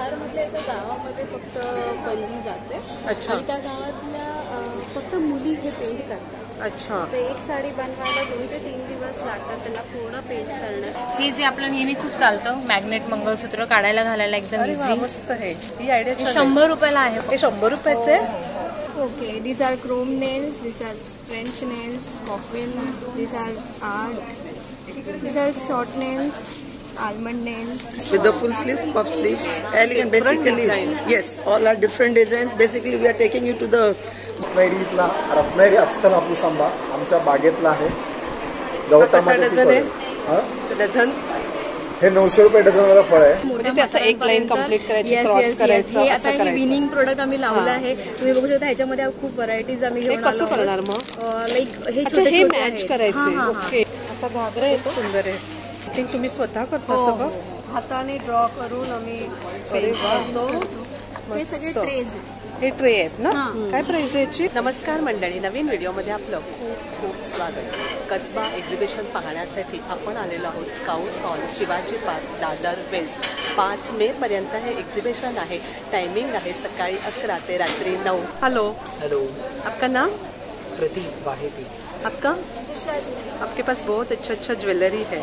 बिहारमधल्या एका गावामध्ये फक्त बनली जाते. अच्छा. आणि त्या गावातल्या फक्त मुली हे पेंट करतात. अच्छा. तर एक साडी बनवायला 2 ते 3 दिवस लागतात त्यांना पूर्ण पेंट करण्यास. हे जे आपलं नेहमी खूप चालतं मॅग्नेट मंगळसूत्र काढायला घालायला एकदम अरे वा, इझी. मस्त आहे ही आयडिया. 100 रुपयाला आहे. हे 100 रुपयाचे आहे. Okay, these are chrome nails, these are French nails, coffin, these are art, these are short nails, almond nails. With the full sleeves, puff sleeves, elegant basically. Yes, all are different designs. Basically, we are taking you to the रत्नागिरीतला Ratnagiri अस्सल हापूस आंबा आमच्या बागेतला आहे. कसा dozen आहे? Dozen हे 900 रुपये डझनवाला फळ आहे. म्हणजे ते असं एक लाईन कंप्लीट करायची, क्रॉस करायचं, हे असं आता करायचं. विनिंग प्रोडक्ट आम्ही लावलं आहे. तुम्ही बघू शकता ह्याच्यामध्ये खूप व्हरायटीज आम्ही हे घेऊन कसं आलो करणार आहोत. मग? लाईक हे अच्छा, छोटे हे छोटे मॅच आहेत. करायचे. हां, हां, ओके. असा घागरा येतो. सुंदर आहे. Cutting तुम्ही स्वतः करता हो, सगळं? हो. हाताने ड्रॉ करून आम्ही अरे वा. हे सगळे मस्त. ट्रेज हे ट्रे आहेत ना? हां. काय प्राइस आहे याची? नमस्कार मंडळी, नवीन व्हिडिओमध्ये आपलं खूप खूप स्वागत. कसबा एक्झिबिशन पाहण्यासाठी आपण आलेलो आहोत scout hall, Shivaji park, Dadar west. 5 May पर्यंत हे एक्झिबिशन आहे. टायमिंग आहे सकाळी 11 ते रात्री 9. हेलो. Hello, आपका नाम? Pradeep Baheti. आपका? आपके पास बहुत अच्छा ज्वेलरी है.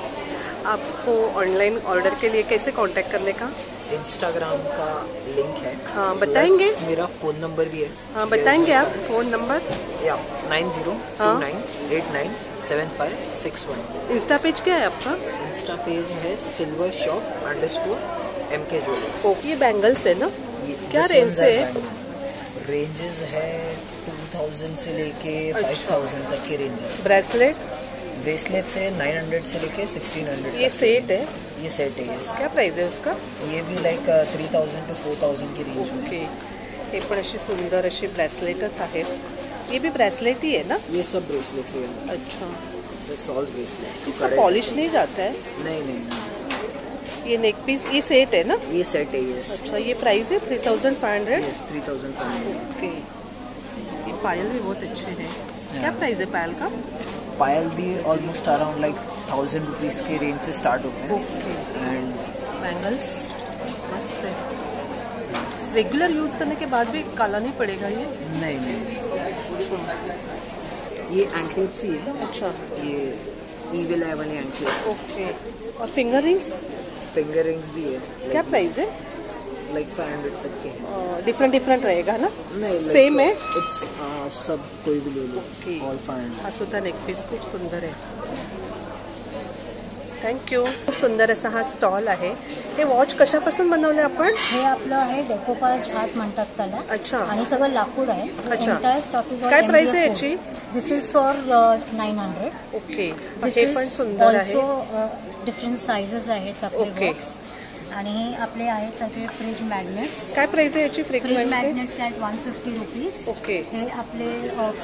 आपको ऑनलाइन ऑर्डर के लिए कैसे कांटेक्ट करने का? Instagram का लिंक है. हाँ, बताएंगे? Plus मेरा फोन नंबर भी है. हाँ, बताएंगे आप फ़ोन नंबर? या 9029897561. इंस्टा पेज क्या है आपका? इंस्टा पेज है silvershop_MK Jewelers. ओके. ये बैंगल्स है ना? क्या रेंज से है? रेंजेस है 2000 से लेके अच्छा. 5000 तक के रेंजेस. ब्रेसलेट? ब्रेसलेट से 900 से लेके 1600. ये सेट है. ये सेट है. yes. क्या प्राइस है उसका? ये भी लाइक 3000 to 4000 की रेंज में. ओके. हे पण अशी सुंदर अशी ब्रेसलेटच आहेत. ये भी ब्रेसलेट ही है ना? ये सब ब्रेसलेट्स है. अच्छा. Salt bracelet. इसका पॉलिश नहीं जाता है? नहीं नहीं, ये नेक पीस ये सेट है ना? ये सेट है. यस. अच्छा. ये प्राइस है 3500. यस 3500. ओके. ये पायल भी बहुत अच्छे हैं. क्या प्राइस है पायल का? पायल भी ऑलमोस्ट अराउंड लाइक 1000 रुपीज़ के रेंज से स्टार्ट होते हैं. ओके. एंड बैंगल्स मस्त है. रेगुलर यूज करने के बाद भी काला नहीं पड़ेगा ये? नहीं नहीं, ये एंकलेट्स ही है. अच्छा. ये ईविल आई वाले एंकलेट्स. ओके. और फिंगर रिंग्स फिंगर रिंग्स भी है. क्या प्राइस है? लाइक 500 तक के हैं. डिफरेंट रहेगा ना? नहीं, सेम है? इट्स सब कोई भी ले लो. ओके. ऑल 500. हा सुद्धा नेक पीस खूप सुंदर आहे. थँक्यू. खूप सुंदर असा हा स्टॉल आहे. हे वॉच कशापासून बनवले आपण? हे आपलं आहे डेकोपाज हार्ट म्हणतात त्याला. अच्छा. आणि सगळं लाकूड आहे. अच्छा. एंटायर स्टफ इज ऑल काय प्राइस आहे याची? दिस इज फॉर 900. ओके. हे पण सुंदर आहे. ऑल्सो डिफरंट साइजेस आहेत आपले ओके. बॉक्स. आणि हे आपले आहेत सगळे फ्रीज मॅग्नेट्स. काय प्राइस आहे याची? फ्रीज मॅग्नेट्स आहेत 150 रुपीज. ओके. हे आपले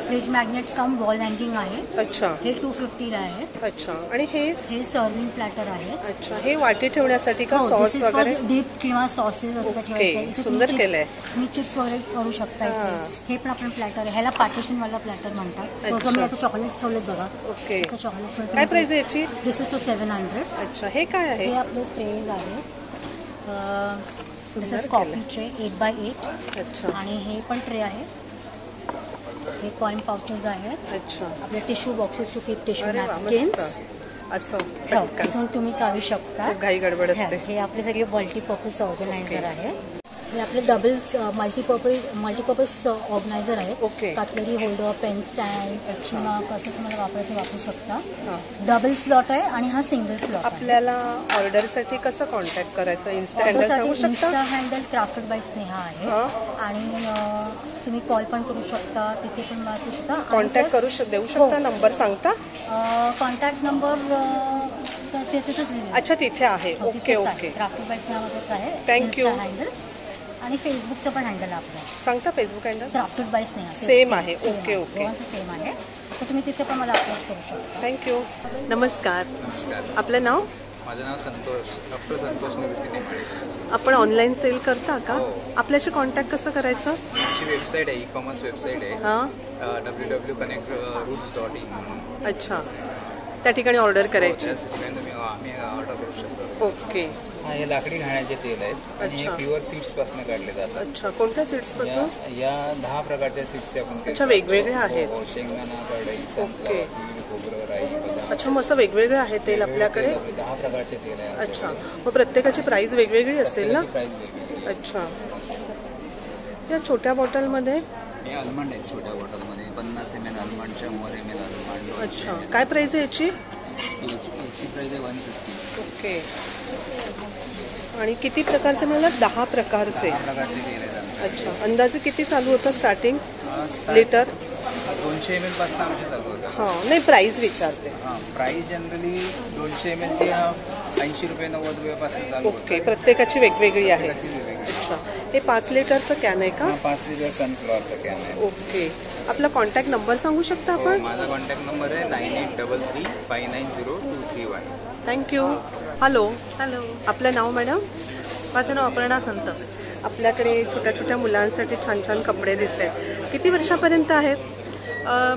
फ्रीज मॅग्नेट कम वॉल हँगिंग आहे. अच्छा. हे 250 ला आहे. अच्छा. आणि हे? हे सर्विंग प्लॅटर आहे. अच्छा. हे वाटी ठेवण्यासाठी का? हो, सॉस this is for वगैरे? डीप किंवा सॉसेस असं ओके. ठेवायचं. इथे सुंदर तुम्ही केलंय. तुम्ही चिप्स वगैरे करू शकता इथे. हां. हे पण आपण प्लॅटर आहे. ह्याला पार्टिशनवाला प्लॅटर म्हणतात. तसं मी आता चॉकलेट्स ठेवलेत बघा. ओके. चॉकलेट्स काय प्राइस आहे याची? दिस इज फॉर 700. अच्छा. हे काय आहे? हे आपले ट्रेज आहेत. दिस इज सुंदर कॉफी केलंय. Tray 8x8. अच्छा. आणि हे पण ट्रे आहे. हे कॉइन पाउचेस आहेत. अच्छा. आपले tissue boxes to keep tissue अरे वा, नॅपकिन्स. मस्त. असं हो, इथून तुम्ही काढू शकता. खूप घाई गडबड असते. हे आपले सगळे मल्टीपर्पज ऑर्गनायझर आहे. हे आपले डबल्स मल्टीपर्पज ऑर्गनायझर आहेत. Okay. Cutlery holder, pen stand किंवा कसं तुम्हाला वापरायचं वापरू शकता. हां. डबल स्लॉट आहे आणि हा सिंगल स्लॉट आहे. आपल्याला ऑर्डरसाठी कसं कॉन्टॅक्ट करायचं? इन्स्टा हँडल सांगू शकता? Insta handle crafted by Sneha आहे. हां. आणि तुम्ही कॉल पण करू शकता. तिथे पण वापरू शकता. कॉन्टॅक्ट देऊ शकता? नंबर सांगता? कॉन्टॅक्ट नंबर तिथेच लिहिलेला. अच्छा, तिथे आहे. Okay okay. क्राफ्टेड बाय स्नेहामध्येच आहे. थँक्यू. हँडल आणि फेसबुकचं पण हँडल आपलं सांगता Facebook handle? Crafted by Sneha. Same आहे. Okay okay. दोघांचं सेम आहे. तर तुम्ही तिथे पण मला अप्रोच करू शकता. थँक्यू. नमस्कार. आपलं नाव? माझं नाव संतोष, डॉक्टर संतोष निवृत्तीने. आपण ऑनलाईन सेल करता का? आपल्याशी कॉन्टॅक्ट कसं करायचं? आमची वेबसाईट आहे, ई-कॉमर्स वेबसाईट आहे. हां. www.connectroots.in. अच्छा. त्या ठिकाणी ऑर्डर करायची. त्याच ठिकाणी आम्ही ऑर्डर करू शकतो. ओके. हा हे लाकडी घाण्याचे तेल आहेत आणि हे अच्छा. प्युअर सीड्स पासून काढले जातात. अच्छा, कोणत्या सीड्स पासून? या 10 प्रकारच्या सीड्सचे आपण तेल अच्छा, काढतो. वेगवेगळे आहेत. हो, शेंगदाणा, करडई, सनफ्लॉवर, तीळ, खोबरं, राई, बदाम. अच्छा, मस्त वेगवेगळे आहे तेल आपल्याकडे. 10 प्रकारचे तेल आहे. अच्छा, मग प्रत्येकाची प्राइस वेगवेगळी असेल ना? प्राइस वेगवेगळी. अच्छा, या छोट्या बॉटलमध्ये. हे आल्मंड आहेत छोट्या बॉटलमध्ये 50 ml आल्मंड, 100 ml आल्मंड. अच्छा, काय प्राइस आहे याची? याची प्राइस आहे 150. ओके. आणि किती प्रकारचे मला? 10 प्रकारचे. 10 प्रकारचे तेल आहेत. अच्छा, अंदाजे किती चालू होतं स्टार्टिंग स्टार्ट लिटर? 200 ml पासून आमचे चालू होतं. हां, नाही प्राइस विचारते. हां, प्राइस जनरली 200 ml ची 80 रुपये 90 रुपयापासून चालू होतं. ओके, प्रत्येकाची वेगवेगळी आहे. प्रत्येकाची वेगवेगळी. अच्छा, हे 5 लिटरचं कॅन आहे का? हा, 5 लिटर सनफ्लॉवरचा कॅन आहे. ओके. आपला कॉन्टॅक्ट नंबर सांगू शकता हो, आपण? माझा कॉन्टॅक्ट नंबर आहे 9833590231. थँक्यू. हॅलो, हॅलो, आपलं नाव मॅडम? माझं नाव अपर्णा संत. आपल्याकडे छोट्या छोट्या मुलांसाठी छान छान कपडे दिसत आहेत. किती वर्षापर्यंत आहेत?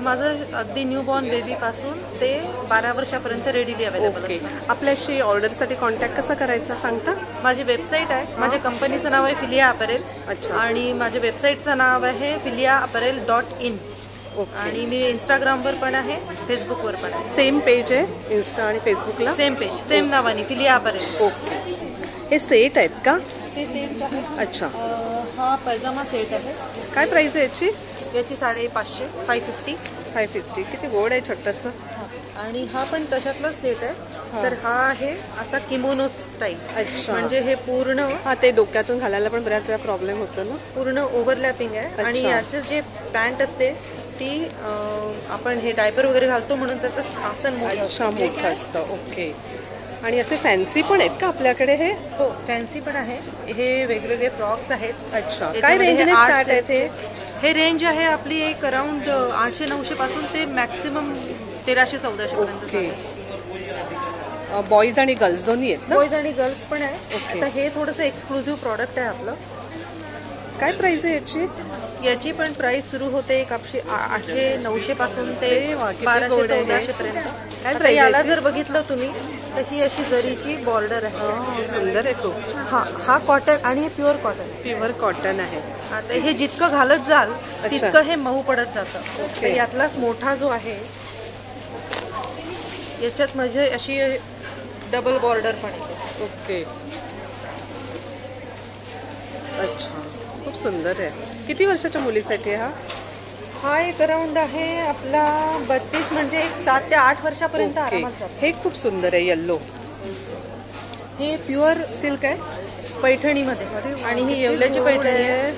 माझं अगदी न्यूबॉर्न बेबीपासून ते 12 वर्षापर्यंत रेडीली अवेलेबल ओके. आहे. आपल्याशी ऑर्डरसाठी कॉन्टॅक्ट कसा करायचा सांगता? माझी वेबसाईट आहे. माझ्या कंपनीचं नाव आहे फिलिया अपरेल. अच्छा. आणि माझ्या वेबसाईटचं नाव आहे filiaapparel.in. ओके. आणि मी इंस्टाग्रामवर पण आहे, फेसबुकवर पण आहे. सेम पेज आहे इन्स्टा आणि फेसबुकला? सेम पेज, सेम नावाने फिलिया अपरेल. ओके. हे सेट आहेत का? ते सेम्स आहे. अच्छा, हा पैजामा सेट आहे. काय प्राइस आहे याची? याची 550, 550. 550. किती गोड आहे छोटंसं. आणि हा पण तशातलाच सेट आहे. तर हा आहे असा किमोनो स्टाईल. अच्छा. म्हणजे हे पूर्ण हा, ते डोक्यातून घालायला पण बऱ्याच वेळा प्रॉब्लेम होतो ना. पूर्ण ओव्हरलॅपिंग आहे. आणि अच्छा. याचं जे पॅन्ट असते ती आपण हे डायपर वगैरे घालतो म्हणून त्याचं आसन मोठं अच्छा, मोठं असतं. ओके. आणि असे फॅन्सी पण आहेत का आपल्याकडे हे? हो, फॅन्सी पण आहे. हे वेगवेगळे फ्रॉक्स आहेत. अच्छा, काय याच्यामध्ये रेंजने हे स्टार्ट आहेत हे? हे रेंज आहे आपली एक अराउंड 800-900 पासून ते मॅक्सिमम 1300-1400 ओके. पर्यंत. बॉईज आणि गर्ल्स दोन्ही आहेत ना? बॉयज आणि गर्ल्स पण आहे. ओके. आता हे थोडंसं एक्सक्लुझिव्ह प्रॉडक्ट आहे आपलं. काय प्राइस आहे याची? याची पण प्राइस सुरू होते 800-900 पासून ते अरे वा, किती गोड आहे. 1200-1400 पर्यंत. काय आता प्राइस याला याची? जर बघितलं तुम्ही तर ही अशी जरीची बॉर्डर आहे. सुंदर आहे खूप. हा कॉटन आणि हे प्युअर कॉटन. प्युअर कॉटन आहे. आता हे जितकं घालत जाल अच्छा. तितकं हे मऊ पडत जातं. ओके. तर यातलाच मोठा जो आहे याच्यात म्हणजे अशी डबल बॉर्डर पण आहे. ओके. अच्छा, खूप सुंदर आहे. किती वर्षाच्या मुलीसाठी हा? हा एक अराउंड आहे आपला 32 म्हणजे 7 ते 8 वर्षापर्यंत ओके. आरामात जातो. हे खूप सुंदर आहे, येल्लो. हे प्युअर सिल्क आहे पैठणीमध्ये. आणि ही येवल्याची पैठणी आहे.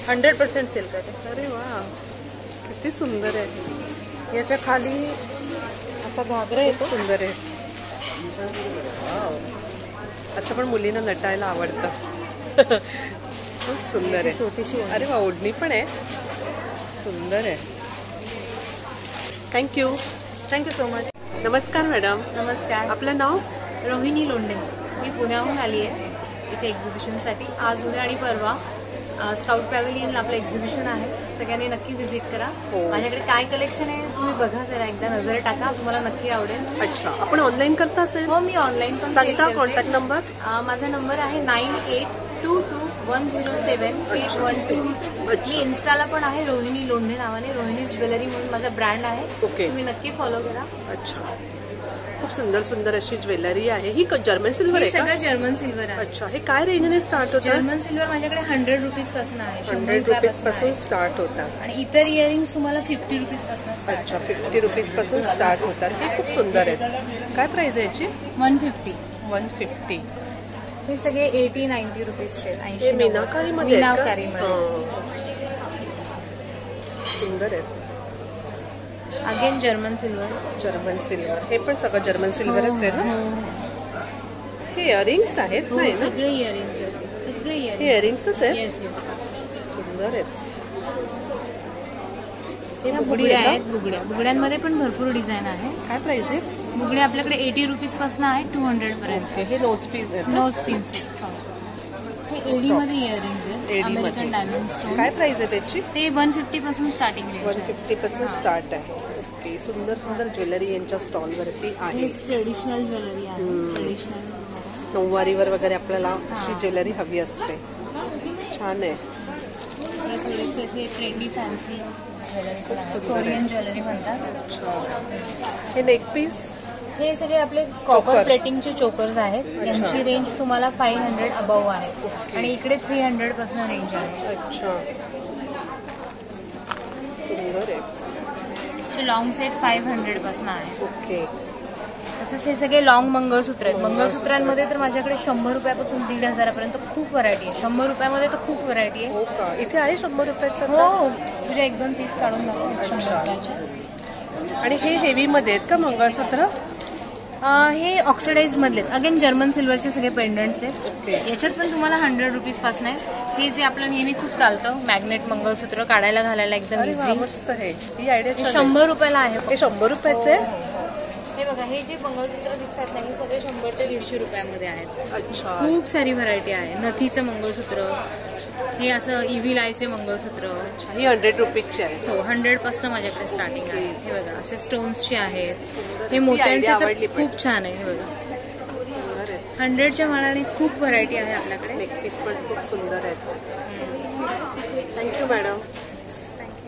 100% सिल्क आहे ते. अरे वा, किती सुंदर आहे. याच्या खाली असा घागरा येतो. सुंदर आहे. वाव. असं पण मुलींना नटायला आवडतं. खूप सुंदर आहे. छोटीशी अरे वा, ओढणी पण आहे. सुंदर आहे. थँक्यू. Thank you so much. नमस्कार मॅडम, नमस्कार, आपलं नाव? रोहिणी लोंढे. मी पुण्याहून आली आहे इथे एक्झिबिशनसाठी. आज, उद्या आणि परवा स्काउट पॅव्हिलियनला आपलं एक्झिबिशन आहे. सगळ्यांनी नक्की व्हिजिट करा. हो. माझ्याकडे काय कलेक्शन आहे तुम्ही बघा, जरा एकदा नजर टाका, तुम्हाला नक्की आवडेल. अच्छा, आपण ऑनलाईन करता असेल? हो, मी ऑनलाईन पण सांगता कॉन्टॅक्ट नंबर? माझा नंबर आहे 9822107812. मी इन्स्टाला पण आहे रोहिणी लोंढे नावाने. रोहिणीज ज्वेलरी म्हणून माझा ब्रँड आहे. ओके. तुम्ही नक्की फॉलो करा. अच्छा, खूप सुंदर सुंदर अशी ज्वेलरी आहे. ही जर्मन सिल्वर हे आहे का? सगळं जर्मन सिल्वर आहे. अच्छा, हे काय रेंजने स्टार्ट होतं? जर्मन सिल्वर माझ्याकडे 100 रुपीज पासून आहे. 100 रुपीज पासून स्टार्ट होतात. आणि इतर इयरिंग्स तुम्हाला 50 रुपीज पासून start अच्छा, 50 रुपीज पासून स्टार्ट होतात. हे खूप सुंदर आहेत. काय प्राइस आहे याची? 150. 150. हे सगळे 80-90 रुपीजचे आहेत. हे मीनाकारीमध्ये आहेत का? मीनाकारीमध्ये. हां. सुंदर आहेत. Again German silver. German silver. हे पण सगळं जर्मन सिल्वरच आहे ना? हो, हे इयरिंग्स आहेत हो, नाही ना? सगळे इयरिंग्स आहेत. सगळे हे इयरिंग्स. इयरिंग्सच आहेत. Yes yes. सुंदर आहेत. हे ह्या बुगडी बुगड्या आहे आहेत. बुगड्यांमध्ये पण भरपूर डिझाईन आहे. काय प्राइस आहे? बुगड्या आपल्याकडे 80 रुपीज पासून आहे 200 पर्यंत. ओके. हे नोज पीस आहेत. Nose pins. हे एडी मध्ये इयरिंग्स आहेत. एडी मध्ये. American diamond stone. काय प्राइस आहे त्याची? ते 150 पासून स्टार्टिंग रेंज आहे. 150 पासून स्टार्ट आहे. ओके. सुंदर सुंदर ज्वेलरी यांच्या स्टॉल वरती आहे. हे ट्रेडिशनल ज्वेलरी आहे. ट्रेडिशनल नऊवारीवर वगैरे आपल्याला अशी ज्वेलरी हवी असते. छान आहे. हे थोडेसे असे trendy fancy jewellery, Korean jewellery म्हणतात. हे नेक पीस, हे सगळे आपले कॉपर प्लेटिंगचे चोकर्स आहेत. यांची रेंज तुम्हाला 500 अबव आहे आणि इकडे 300 पासून रेंज आहे. अच्छा, सुंदर आहे. लॉंग सेट 500 पासून आहे. ओके. तसंच हे सगळे लॉंग मंगळसूत्र आहेत. मंगळसूत्रांमध्ये तर माझ्याकडे 100 रुपयापासून 1,500 पर्यंत खूप व्हरायटी आहे. 100 रुपयामध्ये तर खूप व्हरायटी आहे. हो का? इथे आहे 100 रुपयाचं? हो, तुझे 1-2 पीस काढून दाखव 100 रुपयाचे. आणि हे हेवी मध्ये आहेत का मंगळसूत्र? हे ऑक्सिडाइज मधले अगेन जर्मन सिल्वरचे सगळे पेंडंट्स आहेत. याच्यात पण तुम्हाला 100 रुपीज पासून आहे. हे जे आपलं नेहमी खूप चालतं मॅग्नेट मंगळसूत्र, काढायला घालायला एकदम इझी. मस्त आहे ही आयडिया. 100 रुपयाला आहे. हे 100 रुपयाचे आहे. हे बघा, हे जे मंगळसूत्र दिसतात ना, हे सगळे 100 ते 150 रुपयामध्ये आहेत. अच्छा, खूप सारी व्हरायटी आहे. नथीचं मंगळसूत्र, हे असं इव्हिल आयचे मंगळसूत्र, ही 100 रुपीजचे आहे. हो, 100 पासून माझ्याकडे स्टार्टिंग आहे. हे बघा, असे स्टोन्सचे आहेत. हे मोत्यांचे तर खूप छान आहे. हे बघा, 100च्या मानाने खूप व्हरायटी आहे आपल्याकडे. नेक पीस पण खूप सुंदर आहेत. Thank you madam.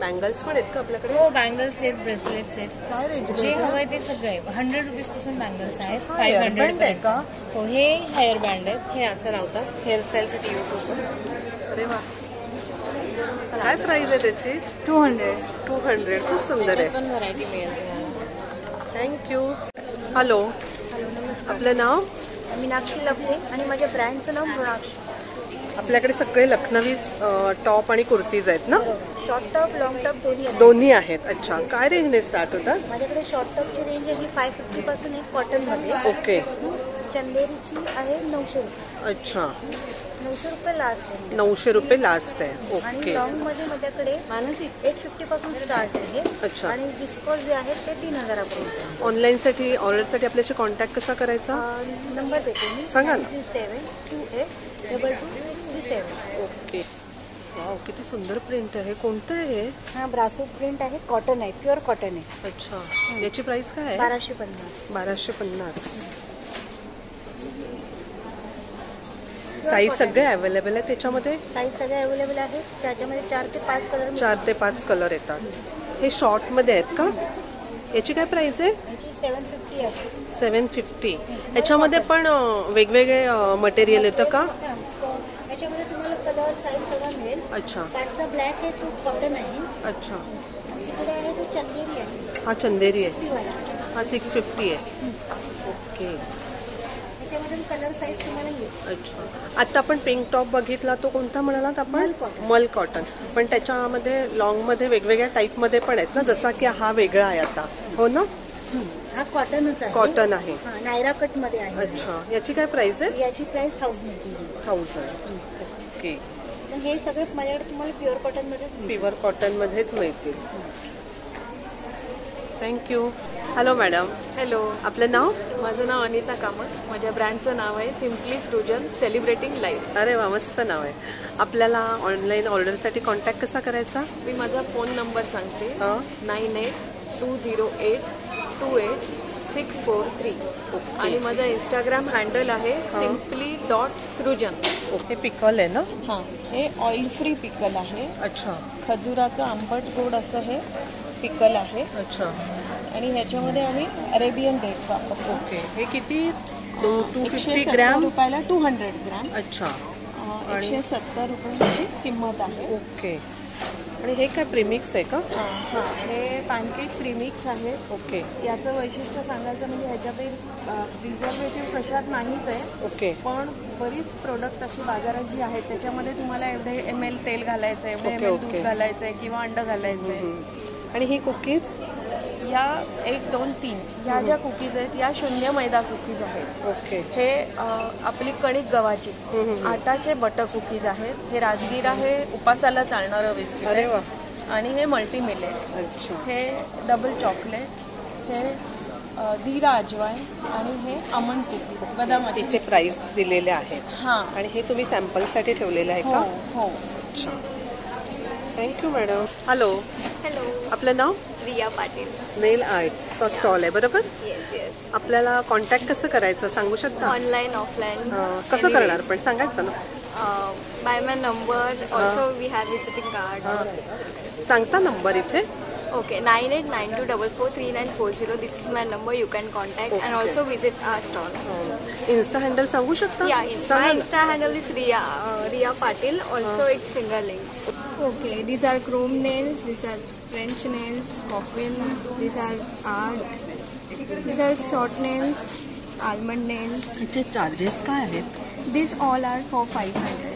बँगल्स पण आहेत का आपल्याकडे? हो, बँगल्स आहेत, ब्रेसलेट्स आहेत. काय रेंज जे हवंय ते सगळे 100 रुपीज पासून बँगल्स आहेत. हा, हेअर 500 बँड आहे का? हो, हे हेअर बँड आहेत. हे असं लावतात, हेअरस्टाईलसाठी यूज होतं. अरे वा, काय प्राइस आहे त्याची? 200. 200. खूप सुंदर आहे. पण व्हरायटी मिळेल तुम्हाला. थँक्यू. हॅलो, आपलं नाव? मीनाक्षी लपले आणि माझ्या ब्रँडचं नाव मृणाक्षी. आपल्याकडे सगळे लखनवी टॉप आणि कुर्तीज आहेत ना? शॉर्ट टॉप, लॉंग टॉप दोन्ही आहेत. अच्छा, काय रेंजने स्टार्ट होतात? माझ्याकडे शॉर्ट टॉपची रेंज आहे 550 पासून आहे कॉटनमध्ये. ओके. चंदेरीची आहे 900 रुपये. अच्छा, 900 रुपये लास्ट आहे. 900 रुपये लास्ट आहे. आणि ओके. लॉंग मध्ये माझ्याकडे 850 पासून स्टार्ट आहे. अच्छा. आणि विस्कोस जे आहेत ते 3000 पर्यंत. ऑनलाईनसाठी ऑर्डरसाठी आपल्याशी कॉन्टॅक्ट कसा करायचा? नंबर देते मी, सांगा ना. 37282237. ओके. वाव, किती सुंदर प्रिंट आहे. कोणतं आहे? हा ब्रासो प्रिंट आहे, कॉटन आहे, प्युअर कॉटन आहे. अच्छा, याची प्राइस काय आहे? 1250. 1250. साईज सगळे अवेलेबल आहे त्याच्यामध्ये? साईज सगळे अवेलेबल आहेत. त्याच्यामध्ये 4 ते 5 कलर. 4 ते 5 कलर येतात. हे शॉर्ट मध्ये आहेत का? याची काय प्राइस आहे? याची 750 आहे. 750. याच्यामध्ये पण वेगवेगळे मटेरियल येतं का? याच्यामध्ये तुम्हाला कलर साईज सगळं मिळेल. अच्छा. पाठचा ब्लॅक आहे, तो कॉटन आहे. अच्छा, तिकडे आहे तो चंदेरी आहे. हा चंदेरी आहे. वाला. हा 650 आहे. ओके. त्याच्यामध्ये कलर साईज तुम्हाला मिळेल. अच्छा, आता आपण पिंक टॉप बघितला, तो कोणता म्हणालात आपण? मल कॉटन. पण त्याच्यामध्ये लॉंग मध्ये वेगवेगळ्या टाईप मध्ये पण आहेत ना, जसा की हा वेगळा आहे आता, हो ना? हा कॉटनच आहे. कॉटन आहे. नायरा कट मध्ये आहे. अच्छा, याची काय प्राइस आहे? याची प्राइस 1000. 1000. ओके. हे सगळे माझ्याकडे तुम्हाला प्युअर कॉटन मध्येच मिळेल. प्युअर कॉटन मध्येच मिळतील. थँक्यू. Hello madam. हॅलो, आपलं नाव? माझं नाव अनिता कामत. माझ्या ब्रँडचं नाव आहे सिम्पली सृजन सेलिब्रेटिंग लाईफ. अरे वा, मस्त नाव आहे. आपल्याला ऑनलाईन ऑर्डरसाठी कॉन्टॅक्ट कसा करायचा? मी माझा फोन नंबर सांगते, 9820828643. आणि माझं इंस्टाग्राम हँडल आहे simply.सृजन. ओके. पिकल आहे ना? हां, हे ऑइल फ्री पिकल आहे. अच्छा. खजुराचं आंबट गोड असं हे पिकल आहे. अच्छा. आणि ह्याच्यामध्ये आम्ही अरेबियन डेट्स वापरतो. ओके. हे किती? 250 170 ग्रॅम? रुपयाला 200 ग्रॅम. अच्छा. 170 रुपयांची किंमत आहे. ओके. आणि हे काय प्रीमिक्स आहे का? हां, हे पॅनकेक प्रीमिक्स आहे. ओके. याचं वैशिष्ट्य सांगायचं म्हणजे ह्याच्यातील प्रिझर्वेटिव्ह कशात नाहीच आहे. ओके. पण बरीच प्रोडक्ट अशी बाजारात जी आहेत त्याच्यामध्ये तुम्हाला एवढे ml तेल घालायचं आहे, एवढे ml दूध घालायचं आहे किंवा अंड घालायचं आहे. आणि ही कुकीज? या 1, 2, 3 ह्या ज्या कुकीज आहेत या 0 मैदा कुकीज आहेत. ओके. हे आपली कणिक गव्हाची आटाचे बटर कुकीज आहेत. हे राजगिरा हे उपासाला चालणारं बिस्किट आहे. आणि हे मल्टी मिलेट. अच्छा. हे डबल चॉकलेट, हे जीरा अजवाईन आणि हे आमंड कुकीज बदामाचे. इथे प्राइस दिलेले आहेत. हां. आणि हे तुम्ही सॅम्पलसाठी ठेवलेलं आहे का? हो. अच्छा. Thank you madam. हॅलो, हॅलो, आपलं नाव? रिया पाटील. नेल आर्टचा स्टॉल आहे बरोबर? Yes yes. आपल्याला कॉन्टॅक्ट कसं करायचं सांगू शकता? ऑनलाईन ऑफलाईन कसं करणार पण सांगायचं ना. By my number also we have visiting card. सांगता नंबर इथे? Okay, 9892443940. This is my number. You can contact and also visit our stall. Insta handle सांगू शकता? Yeah, my सांगा ना. Insta handle is Riya Patil. Also, it's fingerlings. Okay, these are chrome nails. These are French nails, coffin. These are art. These are short nails, almond nails. याचे charges काय आहेत? These all are for 500.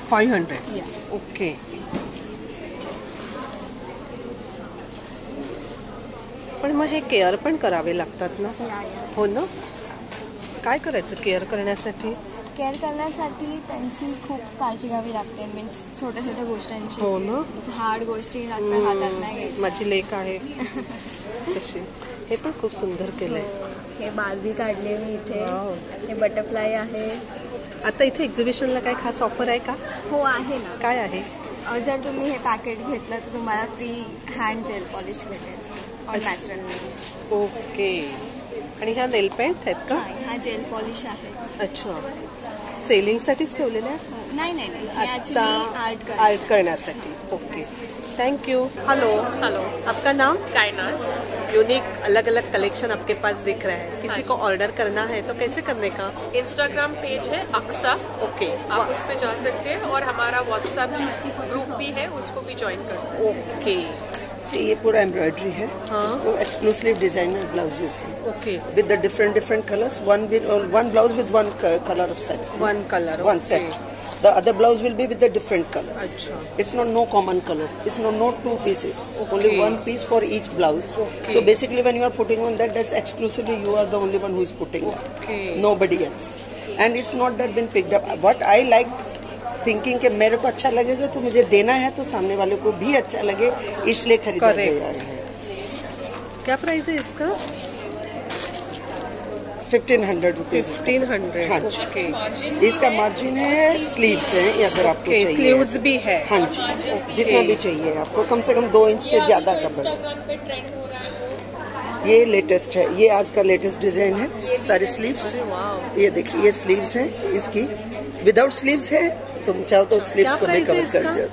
500. Yeah. Okay. पण मग हे care पण करावे लागतात ना? Yeah, yeah. हो ना. काय करायचं केअर करण्यासाठी? केअर करण्यासाठी त्यांची खूप काळजी घ्यावी लागते. मीन्स छोट्या छोट्या गोष्टींची. हो ना. हार्ड गोष्टी आपल्या हातात नाही घ्यायच्या. माझी लेक आहे कशी. हे पण खूप सुंदर केलंय. हे बार्बी काढले मी इथे. Wow. हे बटरफ्लाय आहे. आता इथे एक्झिबिशनला काय खास ऑफर आहे का? हो आहे ना. काय आहे? जर तुम्ही हे पॅकेट घेतलं तर तुम्हाला फ्री हँड जेल पॉलिश भेटेल ऑन नॅचरल नेल्स. ओके. आणि ह्या नेल पेंट आहेत का? हा जेल पॉलिश आहे. अच्छा. सेलिंगसाठीच ठेवलेल्या? नाही नाही नाही, आता आर्ट आर्ट करण्यासाठी. Okay, thank you. Hello hello, आपका नाम? कायनाज. यूनिक अलग अलग कलेक्शन आपके पास दिख रहा है. किसी को ऑर्डर करना है तो कैसे करने का? इंस्टाग्राम पेज है अक्सा. ओके. आप उस पे जा सकते हैं और हमारा व्हाट्सएप ग्रुप भी है, उसको भी ज्वाइन कर सकते हैं. ओके. See, ये पूरा एम्ब्रॉयडरी है. इसको एक्सक्लूसिव डिजाइनर ब्लाउजेस हैं. Okay. With the different colors. One blouse with one color of sets. One color. One set. The other blouse will be with the different colors. Achha. It's not no common colors. It's no two pieces. Okay. Only one piece for each blouse. Okay. So basically, when you are putting on that, that's exclusively you are the only one who is putting that. Okay. Nobody else. And it's not that been picked up. What I like. Thinking कि मेरे को अच्छा लगेगा तो मुझे देना है, तो सामने वाले को भी अच्छा लगे, इसलिए खरीदा गया है. क्या प्राइस है इसका? 1500 रुपीज. 1500. हाँ जी. इसका मार्जिन है, स्लीव्स है, या फिर आपको चाहिए स्लीव्स भी है. हाँ जी. जितना भी चाहिए आपको, कम से कम 2 इंच से ज्यादा का बस. ये लेटेस्ट है, ये आज का लेटेस्ट डिजाइन है. सारे स्लीव्स. ये देखिए, ये स्लीव्स है इसकी. विदाउट स्लीव्स है, तुम चाहो तो स्लीव्स को भी कवर कर जाओ.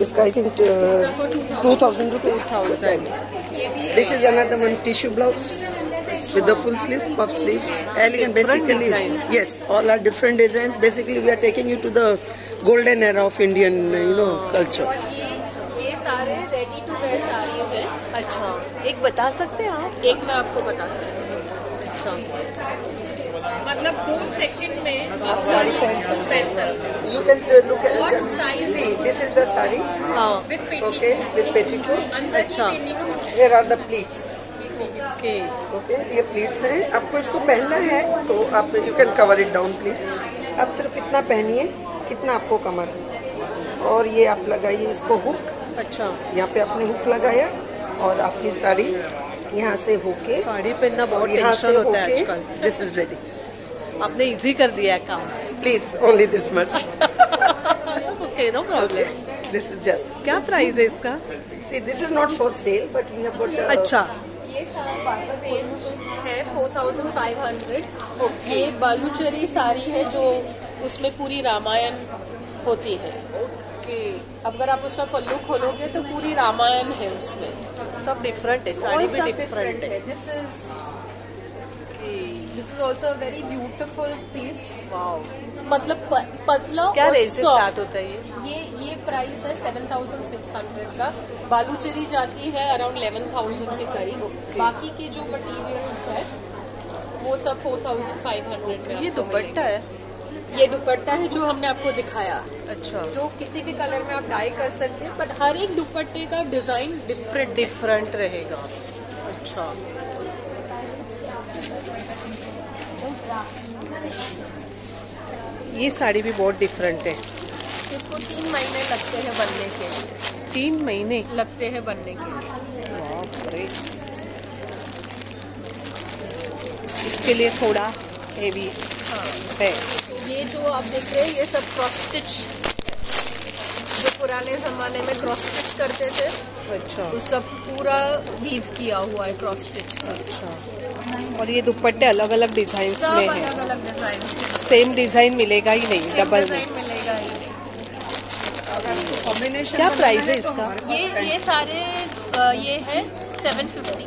इसका I think 2000 rupees. This is another one tissue blouse with the full sleeves, puff sleeves, elegant basically. Yes, all are different designs. Basically, we are taking you to the golden era of Indian, culture. ये सारे ready to wear saris हैं. अच्छा, एक बता सकते हैं आप? एक मैं आपको बता सकती हूँ. अच्छा, मतलब 2 सेकंड में आप साड़ी पहन सकते हैं. You can look at What it. size See, is this is the saree. with petticoat. Okay, with petticoat. अंदर अच्छा. petticoat. Here are the pleats. Okay. Okay, ये प्लीट्स हैं. आपको इसको पहनना है तो आप you can cover it down please. आप सिर्फ इतना पहनिए कितना आपको कमर है, और ये आप लगाइए इसको हुक. अच्छा, यहाँ पे आपने हुक लगाया और आपकी साड़ी यहाँ से होके, साड़ी पहनना बहुत यहाँ से टेंशन होता है होके, आजकल. This is ready. आपने इजी कर दिया है काम. Please only this much. Okay, no problem. This is just. क्या प्राइस है इसका? See, this is not for sale but we have got. अच्छा. ये सारा रेंज है 4500. ये बालूचरी साड़ी है जो उसमें पूरी रामायण होती है. अगर आप उसका पल्लू खोलोगे तो पूरी रामायण है उसमें. सब डिफरेंट है, साड़ी भी डिफरेंट है. This is also very beautiful piece. Wow. मतलब पतला. क्या और रेंज से soft. स्टार्ट होता है ये प्राइस है 7600 का. बालूचरी जाती है अराउंड 11000 के करीब. बाकी के जो मटेरियल्स है वो सब 4500 में. ये दुपट्टा है? ये दुपट्टा है जो हमने आपको दिखाया. अच्छा, जो किसी भी कलर में आप डाई कर सकते हैं, बट हर एक दुपट्टे का डिजाइन डिफरेंट रहेगा. अच्छा, ये साड़ी भी बहुत डिफरेंट है. इसको 3 महीने लगते हैं बनने के. 3 महीने लगते हैं बनने के. बाप रे. इसके लिए थोड़ा हेवी. हाँ, है। ये जो आप देख रहे हैं ये सब क्रॉस स्टिच, जो पुराने जमाने में क्रॉस स्टिच करते थे, अच्छा, उसका पूरा वीव किया हुआ है क्रॉस स्टिच का। अच्छा, और ये दुपट्टे अलग अलग डिजाइन सब में अलग है, अलग डिजाइन, सेम डिजाइन मिलेगा ही नहीं, डबल डिजाइन मिलेगा ही नहीं। कॉम्बिनेशन क्या प्राइस है इसका? ये सारे ये है 750।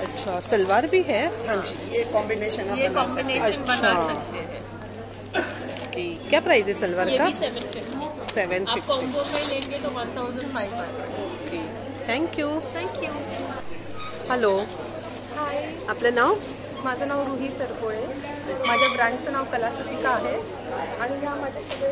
अच्छा, सलवार भी है? हाँ जी, ये कॉम्बिनेशन ये कॉम्बिनेशन बना सकते हैं। कि क्या प्राइस है सलवार ये का? भी 750। 750। आप कॉम्बो में लेंगे तो 1500। Okay, thank you. हॅलो, हाय, आपलं नाव? माझं नाव रुही सरपोळे. माझ्या ब्रँडचं नाव कलासतिका आहे आणि ह्या माझ्या सगळे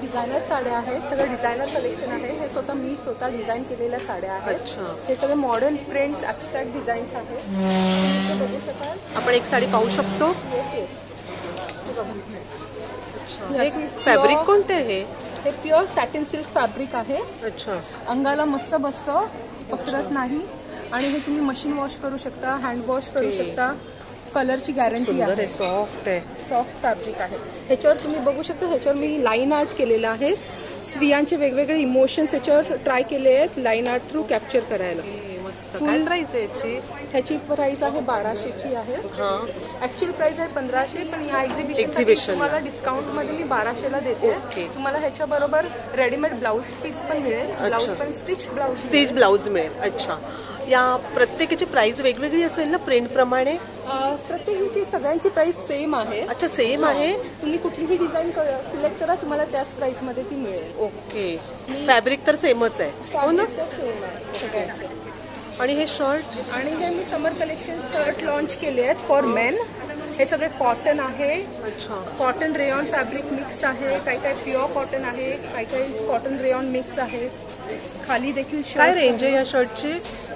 डिझायनर साड्या आहेत. सगळं डिझायनर कलेक्शन आहे. हे मी स्वतः डिझाईन केलेल्या साड्या आहेत. अच्छा, हे सगळे मॉडर्न प्रिंट्स, ॲब्स्ट्रॅक्ट डिझाईन्स आहेत. तुम्ही बघू शकाल. आपण एक साडी पाहू शकतो? अच्छा, हे फॅब्रिक कोणते आहे? हे प्युअर सॅटिन सिल्क फॅब्रिक आहे. अच्छा, अंगाला मस्त बसतं, पसरत नाही आणि हे तुम्ही मशीन वॉश करू शकता, हँड वॉश करू शकता. कलरची गॅरंटी आहे. सॉफ्ट आहे, सॉफ्ट फॅब्रिक आहे. ह्याच्यावर तुम्ही बघू शकता, ह्याच्यावर मी लाईन आर्ट केलेलं आहे. स्त्रियांचे वेगवेगळे इमोशन्स ह्याच्यावर ट्राय केले आहेत लाईन आर्ट थ्रू कॅप्चर करायला. काय प्राइस आहे याची? ह्याची प्राइस आहे 1200ची आहे. ऍक्च्युअल प्राइस आहे 1500, पण या एक्झिबिशन तुम्हाला डिस्काउंट मध्ये मी 1200ला देते. तुम्हाला ह्याच्या बरोबर रेडीमेड ब्लाऊज पीस पण मिळेल. ब्लाऊज पण स्टिच ब्लाऊज मिळेल. अच्छा, या प्रत्येकाची प्राइस वेगवेगळी असेल ना प्रिंट प्रमाणे? प्रत्येकाची सगळ्यांची प्राइस सेम आहे. अच्छा, सेम आहे. तुम्ही कुठलीही डिझाईन सिलेक्ट करा, तुम्हाला त्याच प्राइस मध्ये ती मिळेल. ओके, फॅब्रिक तर सेमच आहे, हो ना? सेम आहे सगळ्यांचे. आणि हे शर्ट? आणि हे मी समर कलेक्शन शर्ट लॉन्च केले आहेत फॉर मेन. हे सगळे कॉटन आहे. अच्छा, कॉटन रेयॉन फॅब्रिक मिक्स आहे. काही काही प्युअर कॉटन आहे, काही काही कॉटन रेयॉन मिक्स आहे. खाली देखील काय रेंज आहे या शर्टची?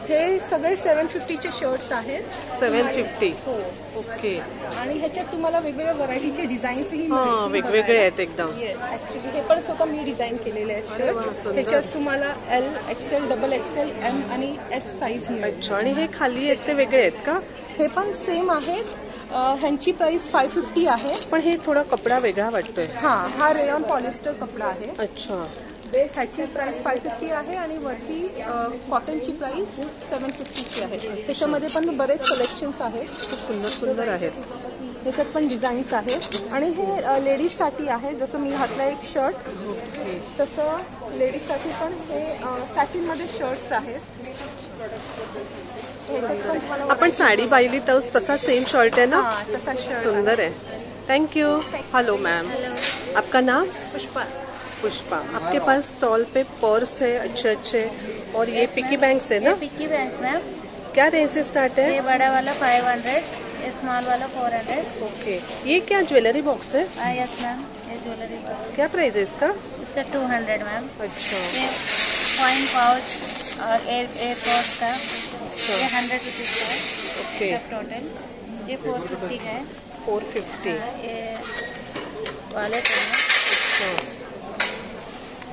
हे सगळे 750चे शर्ट्स आहेत. 750? हो. ओके. आणि ह्याच्यात तुम्हाला वेगवेगळ्या व्हरायटीचे डिझाईन्सही वेगवेगळे आहेत एकदम. ऍक्च्युली हे पण स्वतः मी डिझाईन केलेले आहेत शर्ट्स. ह्याच्यात तुम्हाला L, XL, XXL, M आणि S साईज मिळेल. अच्छा, आणि हे खाली आहेत ते वेगळे आहेत का? हे पण सेम आहेत. ह्यांची प्राइस 550 आहे. पण हे थोडा कपडा वेगळा वाटतोय. हा रेयॉन पॉलिस्टर कपडा आहे. अच्छा, बेस ह्याची प्राइस 550 आहे आणि वरती कॉटनची प्राइस 750ची आहे. त्याच्यामध्ये पण बरेच कलेक्शन्स आहेत. खूप सुंदर सुंदर आहेत. त्याच्यात पण डिझाईन्स आहेत. आणि हे लेडीजसाठी आहे. जसं मी घातला एक शर्ट, तसं लेडीजसाठी पण हे सॅटिनमध्ये शर्ट्स आहेत. आपण साडी पाहिली तर तसा सेम शर्ट है ना? तसा शर्ट सुंदर है. Thank you. हेलो मैम, आपका नाम? पुष्पा. आपके पास स्टॉल पे पर्स है अच्छे अच्छे, और ये पिकी बैंक्स है ना? पिकी बैंक्स मैम. क्या रेंज से स्टार्ट है? ये बड़ा वाला 500, ये स्मॉल वाला 400. ओके, ये क्या ज्वेलरी बॉक्स है? यस मैम, ये ज्वेलरी बॉक्स. क्या प्राइस है इसका? इसका 200 मैम. अच्छा, ये कॉइन पाउच और एयरपोर्ट का ये 100 रुपीज़ का है. ओके, टोटल ये 450 का है. 450. ये वॉलेट है.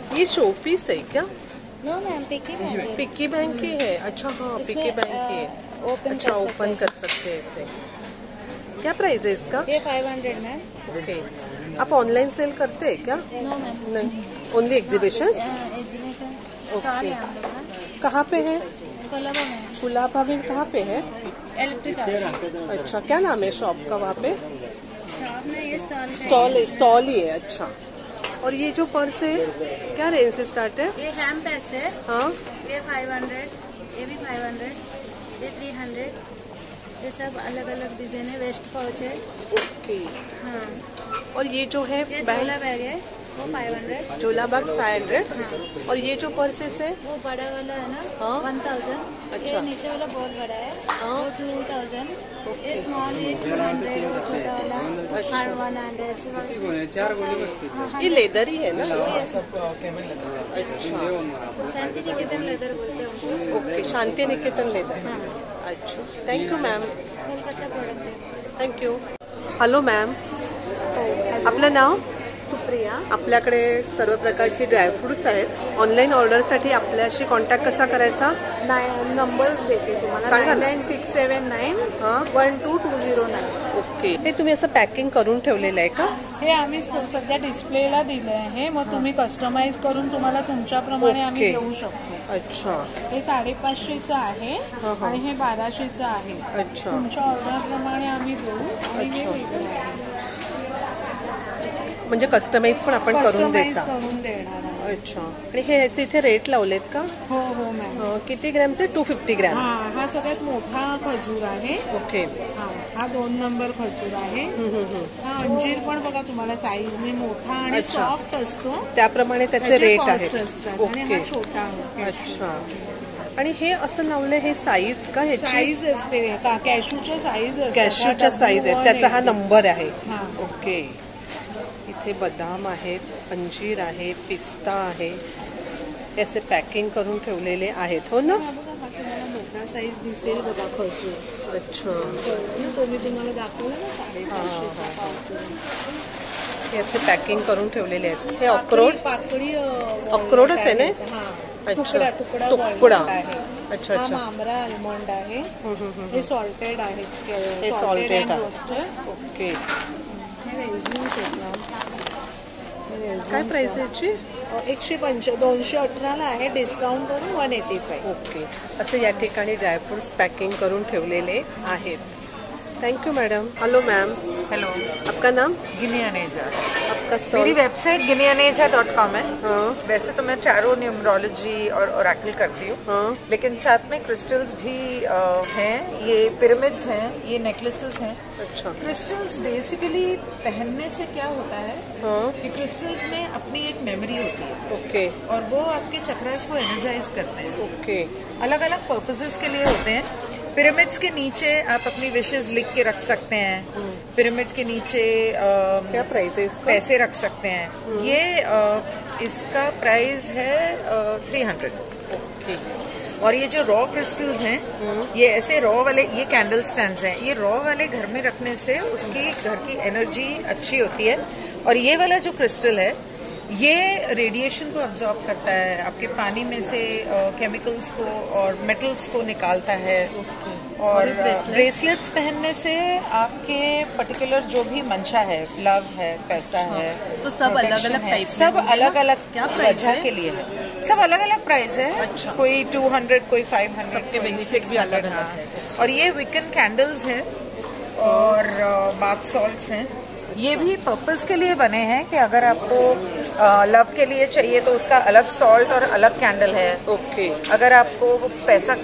ये शो पीस है क्या? नो मैम, पिकी बैंक है. पिकी बैंक की है. अच्छा, हाँ, पिकी बैंक की है. ओपन अच्छा, ओपन कर सकते हैं इसे. क्या प्राइस है इसका? ये 500 मैम. ओके, आप ऑनलाइन सेल करते हैं क्या? नो मैम, नहीं, ओनली एग्जीबिशन. एग्जीबिशन स्टॉल है हम लोग का. कहाँ पे है? कोलाबा में. गुलाबा में कहाँ पे है? इलेक्ट्रिक. अच्छा, क्या नाम है शॉप का वहाँ पे? शॉप में ये स्टॉल स्टॉल ही है. अच्छा, और ये जो पर्स है क्या रेंज से स्टार्ट है? ये हैंड बैग्स है. हाँ, ये 500, ये भी 500, ये 300. ये सब अलग अलग डिजाइन है. वेस्ट पाउच है. ओके. हाँ, और ये जो है ये झोला बैग है वो 500. झोला बैग 500. और ये जो पर्सेस है वो बड़ा वाला है ना, हाँ? 1000. अच्छा. ये नीचे वाला बहुत बड़ा है, हाँ? वो 2000. ये स्मॉल, ये 200, वो छोटा वाला 100. ये लेदर ही है ना? अच्छा, अच्छा, शांति निकेतन लेदर बोलते हैं. Okay, Shanti Niketan leather. अच्छा, thank you ma'am. Kolkata product है. Thank you. हॅलो मॅम, आपलं नाव? सुप्रिया. आपल्याकडे सर्व प्रकारचे ड्रायफ्रुट्स आहेत. ऑनलाईन ऑर्डरसाठी आपल्याशी कॉन्टॅक्ट कसा करायचा? नंबर्स देते तुम्हाला. सांगा ना. 9679 हां, 12209. ओके. ओके, हे तुम्ही असं पॅकिंग करून ठेवलेलं आहे का? हे आम्ही सध्या डिस्प्लेला दिलं आहे, मग तुम्ही कस्टमाइज करून तुम्हाला तुमच्याप्रमाणे आम्ही देऊ शकतो. अच्छा, हे 550चं आहे आणि हे 1200चं आहे. अच्छा, तुमच्या ऑर्डर प्रमाणे आम्ही देऊ. म्हणजे कस्टमाइज पण आपण करून करून देणार. अच्छा, आणि हे ह्याचे इथे रेट लावलेत का? हो हो मॅम. किती ग्रॅमचे? 250 ग्रॅम. हा सगळ्यात मोठा खजूर आहे. ओके, हा 2 नंबर खजूर आहे. हा अंजीर पण बघा तुम्हाला साईजने मोठा आणि सॉफ्ट असतो, त्याप्रमाणे त्याचे रेट आहेत. आणि हा छोटा आहे. अच्छा, आणि हे असं लावलंय, हे साईज का? ह्याची साईज असते, कॅशूच्या साईज असते. कॅशूच्या साईज आहे, त्याचा हा नंबर आहे. ओके, इथे बदाम आहेत, अंजीर आहे, पिस्ता आहे, हे असे पॅकिंग करून ठेवलेले आहेत. हो ना? मोठा साईज दिसेल बघा खजूर. अच्छा, तुम्ही तुम्हाला दाखवलं ना 750. हे असे पॅकिंग करून ठेवलेले आहेत. हे अक्रोड, अक्रोडच आहे ना? अच्छा, तुकडा. अच्छा अच्छा, मामरा आल्मंड आहे. हे सॉल्टेड आहे. हे सॉल्टेड आहे. ओके, काय प्राइस आहे याची? 218 आहे, डिस्काउंट करून 185. ओके, असं या ठिकाणी ड्रायफ्रुट्स पॅकिंग करून ठेवलेले आहेत. Thank you madam. Hello ma'am. Hello, आपका नाम? गिनियानेजा. आपका स्टॉल? मेरी वेबसाइट गिनियानेजा.com है. वैसे तो मैं टैरो, न्यूमरोलॉजी और ओरेकल करती हूँ, लेकिन साथ में क्रिस्टल्स भी हैं. ये पिरामिड्स हैं, ये नेकलेसेस हैं. अच्छा, क्रिस्टल्स बेसिकली पहनने से क्या होता है कि क्रिस्टल्स में अपनी एक मेमोरी होती है. ओके, और वो आपके चक्रास को एनर्जाइज करते हैं. ओके, अलग अलग पर्पसेस के लिए होते हैं. पिरामिड्स के नीचे आप अपनी विशेस लिख के रख सकते हैं. पिरामिड के नीचे क्या प्राइस है इसका? पैसे रख सकते हैं. ये इसका प्राइस है 300. ओके, और ये जो रॉ क्रिस्टल्स हैं, ये ऐसे रॉ वाले, ये कैंडल स्टैंड्स हैं, ये रॉ वाले घर में रखने से उसकी घर की एनर्जी अच्छी होती है. और ये वाला जो क्रिस्टल है, ये रेडिएशन को अब्जॉर्ब करता है, आपके पानी में से केमिकल्स को और मेटल्स को निकालता है. और ब्रेसलेट्स पहनने से आपके पर्टिकुलर जो भी मंशा है, लव है, पैसा है, तो सब अलग अलग टाइप, सब अलग अलग वजह के लिए है. सब अलग अलग प्राइस है. अच्छा, कोई 200, कोई 500, सबके बेनिफिट भी अलग अलग है. और ये विकन कैंडल्स हैं और बाथ सॉल्ट्स हैं. ये भी पर्पस के लिए बने हैं कि अगर आपको लव के लिए चाहिए तो उसका अलग सॉल्ट और अलग कैंडल है. ओके, अगर आपको पैसा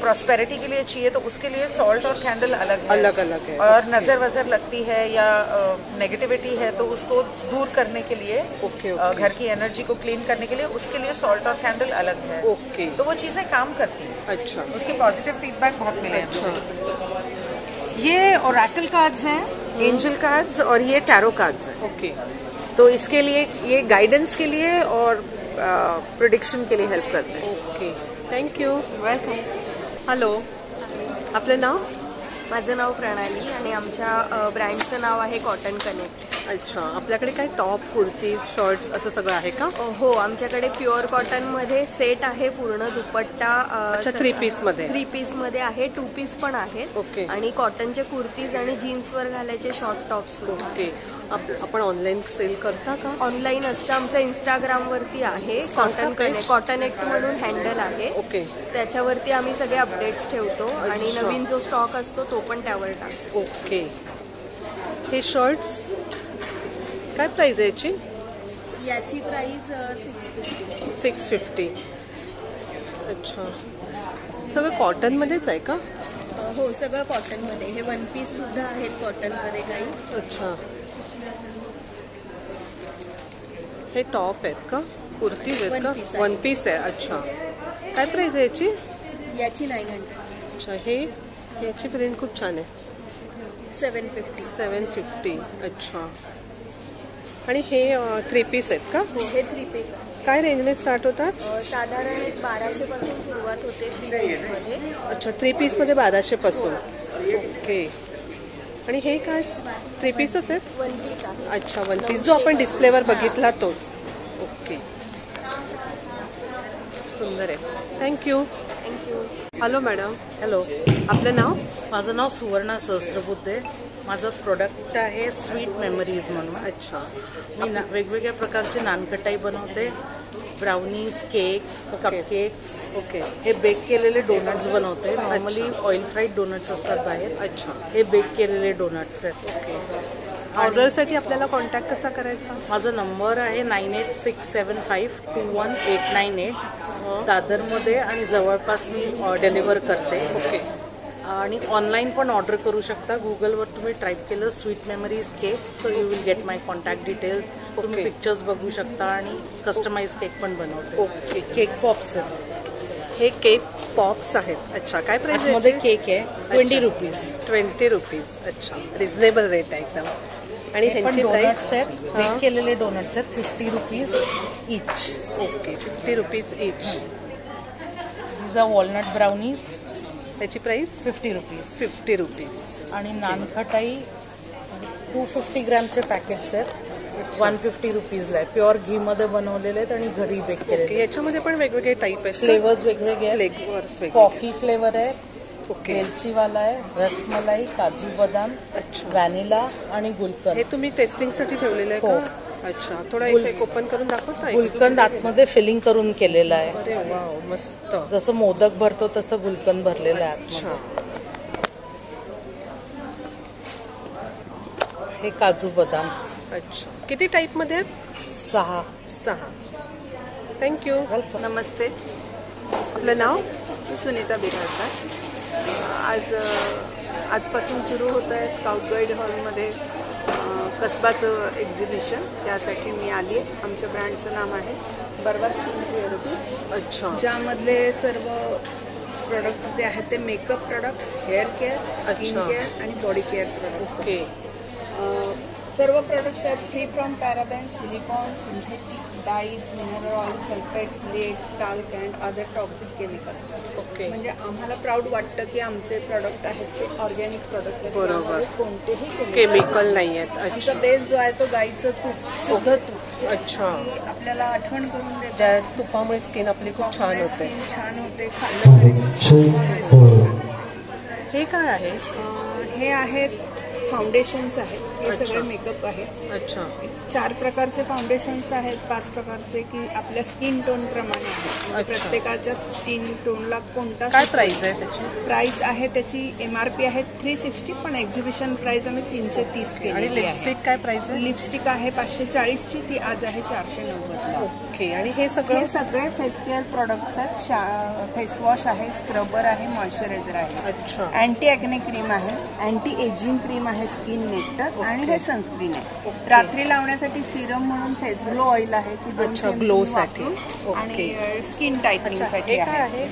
प्रॉस्पेरिटी के लिए चाहिए तो उसके लिए सॉल्ट और कैंडल अलग है. अलग अलग है. और नजर वजर लगती है या नेगेटिविटी है तो उसको दूर करने के लिए, घर की एनर्जी को क्लीन करने के लिए उसके लिए सॉल्ट और कैंडल अलग है. ओके, तो वो चीजें काम करती हैं. अच्छा, उसकी पॉजिटिव फीडबैक बहुत मिले. ये ओरेकल कार्ड्स हैं, एंजल कार्ड्स, और ये टैरो कार्ड्स हैं. ओके, तो इसके लिए ये गाइडेंस के लिए और प्रेडिक्शन के लिए हेल्प करते हैं. Okay, thank you. Welcome. Hello, आपलं नाव? माझं नाव प्रणाली आणि आमच्या ब्रँडचं नाव आहे कॉटन कनेक्ट. अच्छा, आपल्याकडे काय टॉप, कुर्तीज, शर्ट्स असं सगळं आहे का? हो, आमच्याकडे प्युअर कॉटनमध्ये सेट आहे, पूर्ण दुपट्टा. अच्छा, 3 पीसमध्ये? 3 पीसमध्ये आहे, 2 पीस पण आहेत. ओके, आणि कॉटनचे कुर्तीज आणि जीन्सवर घालायचे शॉर्ट टॉप्स. ओके, आपण ऑनलाईन सेल करता का? ऑनलाईन असतं, आमचं इंस्टाग्रामवरती आहे कॉटन एक्ट म्हणून हँडल आहे. ओके, त्याच्यावरती आम्ही सगळे अपडेट्स ठेवतो आणि नवीन जो स्टॉक असतो तो पण त्यावर टाकतो. ओके, हे शर्ट्स काय प्राइस आहे याची? याची प्राइस 650. 650. अच्छा, सगळं कॉटनमध्येच आहे का? हो, सगळं कॉटनमध्ये. हे 1 पीस सुद्धा आहेत कॉटनमध्ये काही. अच्छा, हे टॉप आहेत का? कुर्तीज आहेत का? 1 पीस आहे. अच्छा, काय प्राइस आहे याची? याची 900. अच्छा, याची प्रिंट खूप छान आहे. 750. 750. अच्छा, आणि हे 3 पीस आहेत का? हो, हे 3 पीस आहे. काय रेंजने स्टार्ट होतात? साधारण 1200 पासून सुरुवात होते 3 पीसमध्ये. अच्छा, 3 पीसमध्ये 1200 पासून. ओके, आणि हे काय 3 पीसच आहेत? 1 पीस आहे. अच्छा, 1 पीस जो आपण डिस्प्लेवर बघितला तोच. ओके, सुंदर आहे. Thank you. Thank you. Hello madam. Hello, आपलं नाव? माझं नाव सुवर्णा सहस्त्रबुद्धे. माझं प्रोडक्ट आहे स्वीट मेमरीज म्हणून. अच्छा. मी वेगवेगळ्या प्रकारचे नानकटाई बनवते, ब्राउनीज, केक्स, कपकेक्स. ओके. हे बेक केलेले डोनट्स बनवते. नॉर्मली ऑइल फ्राईड डोनट्स असतात बाहेर. अच्छा. हे बेक केलेले डोनट्स आहेत. ओके. ऑर्डरसाठी आपल्याला कॉन्टॅक्ट कसा करायचा? माझा नंबर आहे 9867521898. दादरमध्ये आणि जवळपास मी डिलिव्हर करते. ओके. आणि ऑनलाईन पण ऑर्डर करू शकता. गुगलवर तुम्ही टाईप केलं sweet memories cake, so you will get my contact details. तुम्ही पिक्चर्स बघू शकता आणि कस्टमाइज केक पण बनवते. ओके. केक पॉप्स आहेत. हे केक पॉप्स आहेत. अच्छा. काय प्राइस आहे? मध्ये केक आहे 20 रुपीज. 20 रुपीज. अच्छा. रिझनेबल रेट आहे एकदम. आणि ह्यांची प्राइस आहेत बेक केलेले डोनट्स आहेत 50 rupees each. Okay. 50 rupees each. These are walnut brownies. त्याची प्राइस 50 रुपीज. 50 रुपीज. आणि नानखटाई 250 ग्रॅमचे पॅकेट्स आहेत 150 रुपीजला आहे. प्युअर घी मध्ये बनवलेले आहेत आणि घरी बेक केलेले. याच्यामध्ये पण वेगवेगळे टाईप आहेत. फ्लेवर्स वेगवेगळे आहेत. फ्लेवर्स कॉफी फ्लेवर आहे, ओके. वेलचीवाला आहे, रसमलाई, काजू बदाम, अच्छा. व्हॅनिला आणि गुलकंद. हे तुम्ही टेस्टिंगसाठी ठेवलेलं आहे का? अच्छा. थोडा एक ओपन करून दाखवता? गुलकंद आतमध्ये फिलिंग करून केलेलं आहे. अरे वाव, मस्त. जसं मोदक भरतो तसं गुलकंद भरलेलं आहे. अच्छा. हे काजू बदाम. अच्छा. किती टाईप मध्ये आहेत? 6. थँक्यू. नमस्ते. आपलं नाव? सुनीता बिराजदार. आजपासून सुरू होत आहे स्काउट गाईड हॉलमध्ये कसबाचं एक्झिबिशन. त्यासाठी मी आली आहे. आमच्या ब्रँडचं नाम आहे बर्वा स्किन केअर. अच्छा. ज्यामधले सर्व प्रोडक्ट जे आहेत ते makeup products, hair care, skin care आणि बॉडी केअर प्रोडक्ट्स. ओके. सर्व प्रोडक्ट्स आहेत free from paraben, silicone, synthetic dyes, mineral oil, sulphates, lead, talc and other toxic chemicals. Okay. म्हणजे आम्हाला प्राऊड वाटतं की आमचे प्रोडक्ट आहेत ते ऑर्गॅनिक प्रोडक्ट आहेत. बरोबर. कोणतेही केमिकल नाही आहेत. आमचा बेस जो आहे तो गाईचं तूप, शुद्ध तूप. अच्छा. आपल्याला आठवण करून देतं. ज्या तुपामुळे स्किन आपली खूप छान होते. स्किन छान होते. खाल्लं तरी. हे काय आहे? हे आहेत फाउंडेशन्स आहेत. हे सगळे मेकअप आहेत. अच्छा. 4 प्रकारचे फाउंडेशन्स आहेत, 5 प्रकारचे की आपल्या स्किन टोन प्रमाणे आहेत. प्रत्येकाच्या स्किन टोनला कोणता. काय प्राइस आहे त्याची? प्राइस आहे त्याची MRP आहे 360, पण एक्झिबिशन प्राइस आम्ही 330 केली. आणि लिपस्टिक काय प्राइस आहे? लिपस्टिक आहे 540ची, ती आज आहे 490. ओके. आणि हे सगळे फेस केअर प्रोडक्ट्स आहेत. फेस वॉश आहे, स्क्रबर आहे, मॉइश्चरायझर आहे. अच्छा. अँटी ॲक्ने क्रीम आहे, अँटी एजिंग क्रीम आहे, स्किन नेक्टर आणि हे सनस्क्रीन आहे. रात्री लावण्यासाठी सिरम म्हणून फेस ग्लो ऑइल आहे की ग्लो साठी आणि स्किन टाईटनिंगसाठी आहे.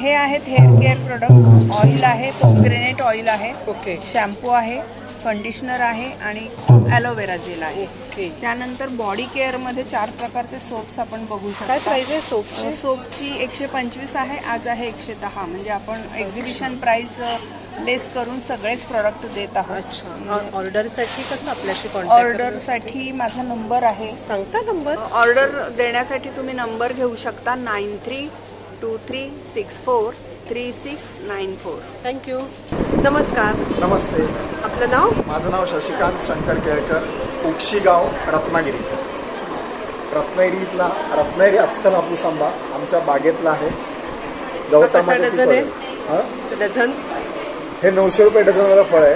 हे आहेत हेअर केअर प्रोडक्ट. ऑइल आहे, पोमग्रेनेट ऑइल आहे, ओके. शॅम्पू आहे, कंडिशनर आहे आणि ॲलोवेरा जेल आहे. त्यानंतर बॉडी केअर मध्ये 4 प्रकारचे सोप्स आपण बघू शकतो. काय प्राइस आहे सोपची? सोपची 125 आहे, आज आहे 110. म्हणजे आपण एक्झिबिशन प्राइस लेस करून सगळेच प्रोडक्ट देत आहोत. अच्छा. ऑर्डरसाठी कसं आपल्याशी कॉन्टॅक्ट? ऑर्डरसाठी माझा नंबर आहे. सांगता नंबर? ऑर्डर देण्यासाठी तुम्ही नंबर घेऊ शकता 9323643694. थँक्यू. नमस्कार. नमस्ते. आपलं नाव? माझं नाव शशिकांत शंकर केळकर, उक्षी गाव, रत्नागिरी. रत्नागिरीतला रत्नागिरी अस्सल हापूस आंबा आमच्या बागेतला आहे. गवतामध्ये डझन. हे 900 रुपये डझनवाला फळ आहे.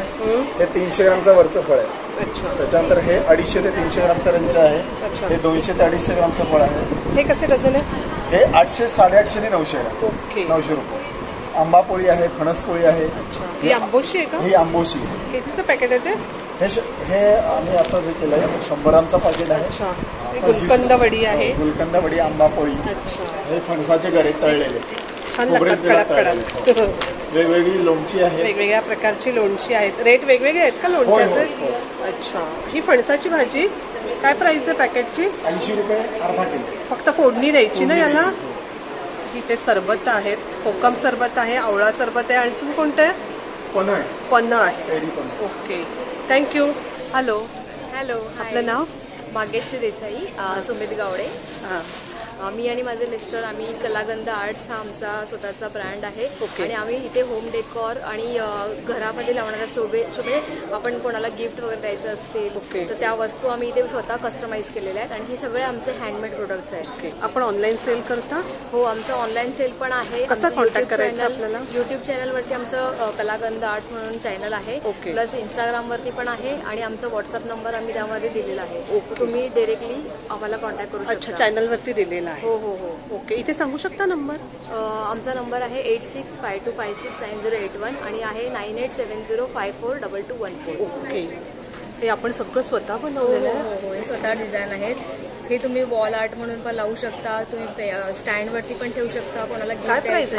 हे 300 ग्रामचं वरचं फळ आहे. अच्छा. त्याच्यानंतर हे 250 ते 300 ग्रामचं रंच आहे. हे 200 ते 250 ग्रामचं फळ आहे. हे कसे डझन आहे? हे 800, 850 ते 900 ग्राम. ओके. 900 रुपये. आंबा पोळी आहे, फणस पोळी आहे. ही आंबोशी आहे का? ही आंबोशी. कितीचं पॅकेट आहे ते? हे आम्ही असं जे केलं आहे 100 ग्रामचं पॅकेट आहे. अच्छा. गुलकंद वडी आहे. गुलकंद वडी, आंबा पोळी. अच्छा. हे फणसाचे गरे तळलेले छान लागतात, कडक कडक. वेगवेगळी लोणची आहे. वेगवेगळ्या प्रकारची लोणची आहेत. रेट वेगवेगळे आहेत का लोणच्याचे? अच्छा. ही फणसाची भाजी काय प्राइस आहे पॅकेटची? 80 रुपये अर्धा किलो. फक्त फोडणी द्यायची ना याला? इथे सरबत आहेत, कोकम सरबत आहे, आवळा सरबत आहे. आणि कोणतं आहे? पन्ह आहे. ओके. थँक्यू. हॅलो. हॅलो. आपलं नाव? भाग्यश्री देसाई, सुमित गावडे. हां. मी आणि माझे मिस्टर आम्ही कलागंध आर्ट्स हा आमचा स्वतःचा ब्रँड आहे आणि आम्ही इथे होम डेकोर आणि घरामध्ये लावणाऱ्या शोभे आपण कोणाला गिफ्ट वगैरे द्यायचं असतील तर त्या वस्तू आम्ही इथे स्वतः कस्टमाइज केलेल्या आहेत आणि हे सगळे आमचे हँडमेड प्रोडक्ट्स आहेत. आपण ऑनलाईन सेल करता? हो, आमचं ऑनलाईन सेल पण आहे. कसा कॉन्टॅक्ट करायचा आपल्याला? युट्यूब चॅनलवरती आमचं कलागंध आर्ट्स म्हणून चॅनल आहे, प्लस इंस्टाग्रामवरती पण आहे आणि आमचा व्हॉट्सअप नंबर आम्ही त्यामध्ये दिलेला आहे. तुम्ही डायरेक्टली आम्हाला कॉन्टॅक्ट करू शकता. अच्छा, चॅनलवरती दिलेला आहे. हो हो हो. ओके, इथे सांगू शकता नंबर? आमचा नंबर आहे 8652569081 आणि आहे 9870542214. ओके, हे आपण सगळं स्वतः बनवलेलं आहे? हो, हे स्वतः डिझाईन आहेत. हे तुम्ही वॉल आर्ट म्हणून पण लावू शकता, तुम्ही स्टँडवरती पण ठेवू शकता, कोणाला गिफ्ट द्यायचं.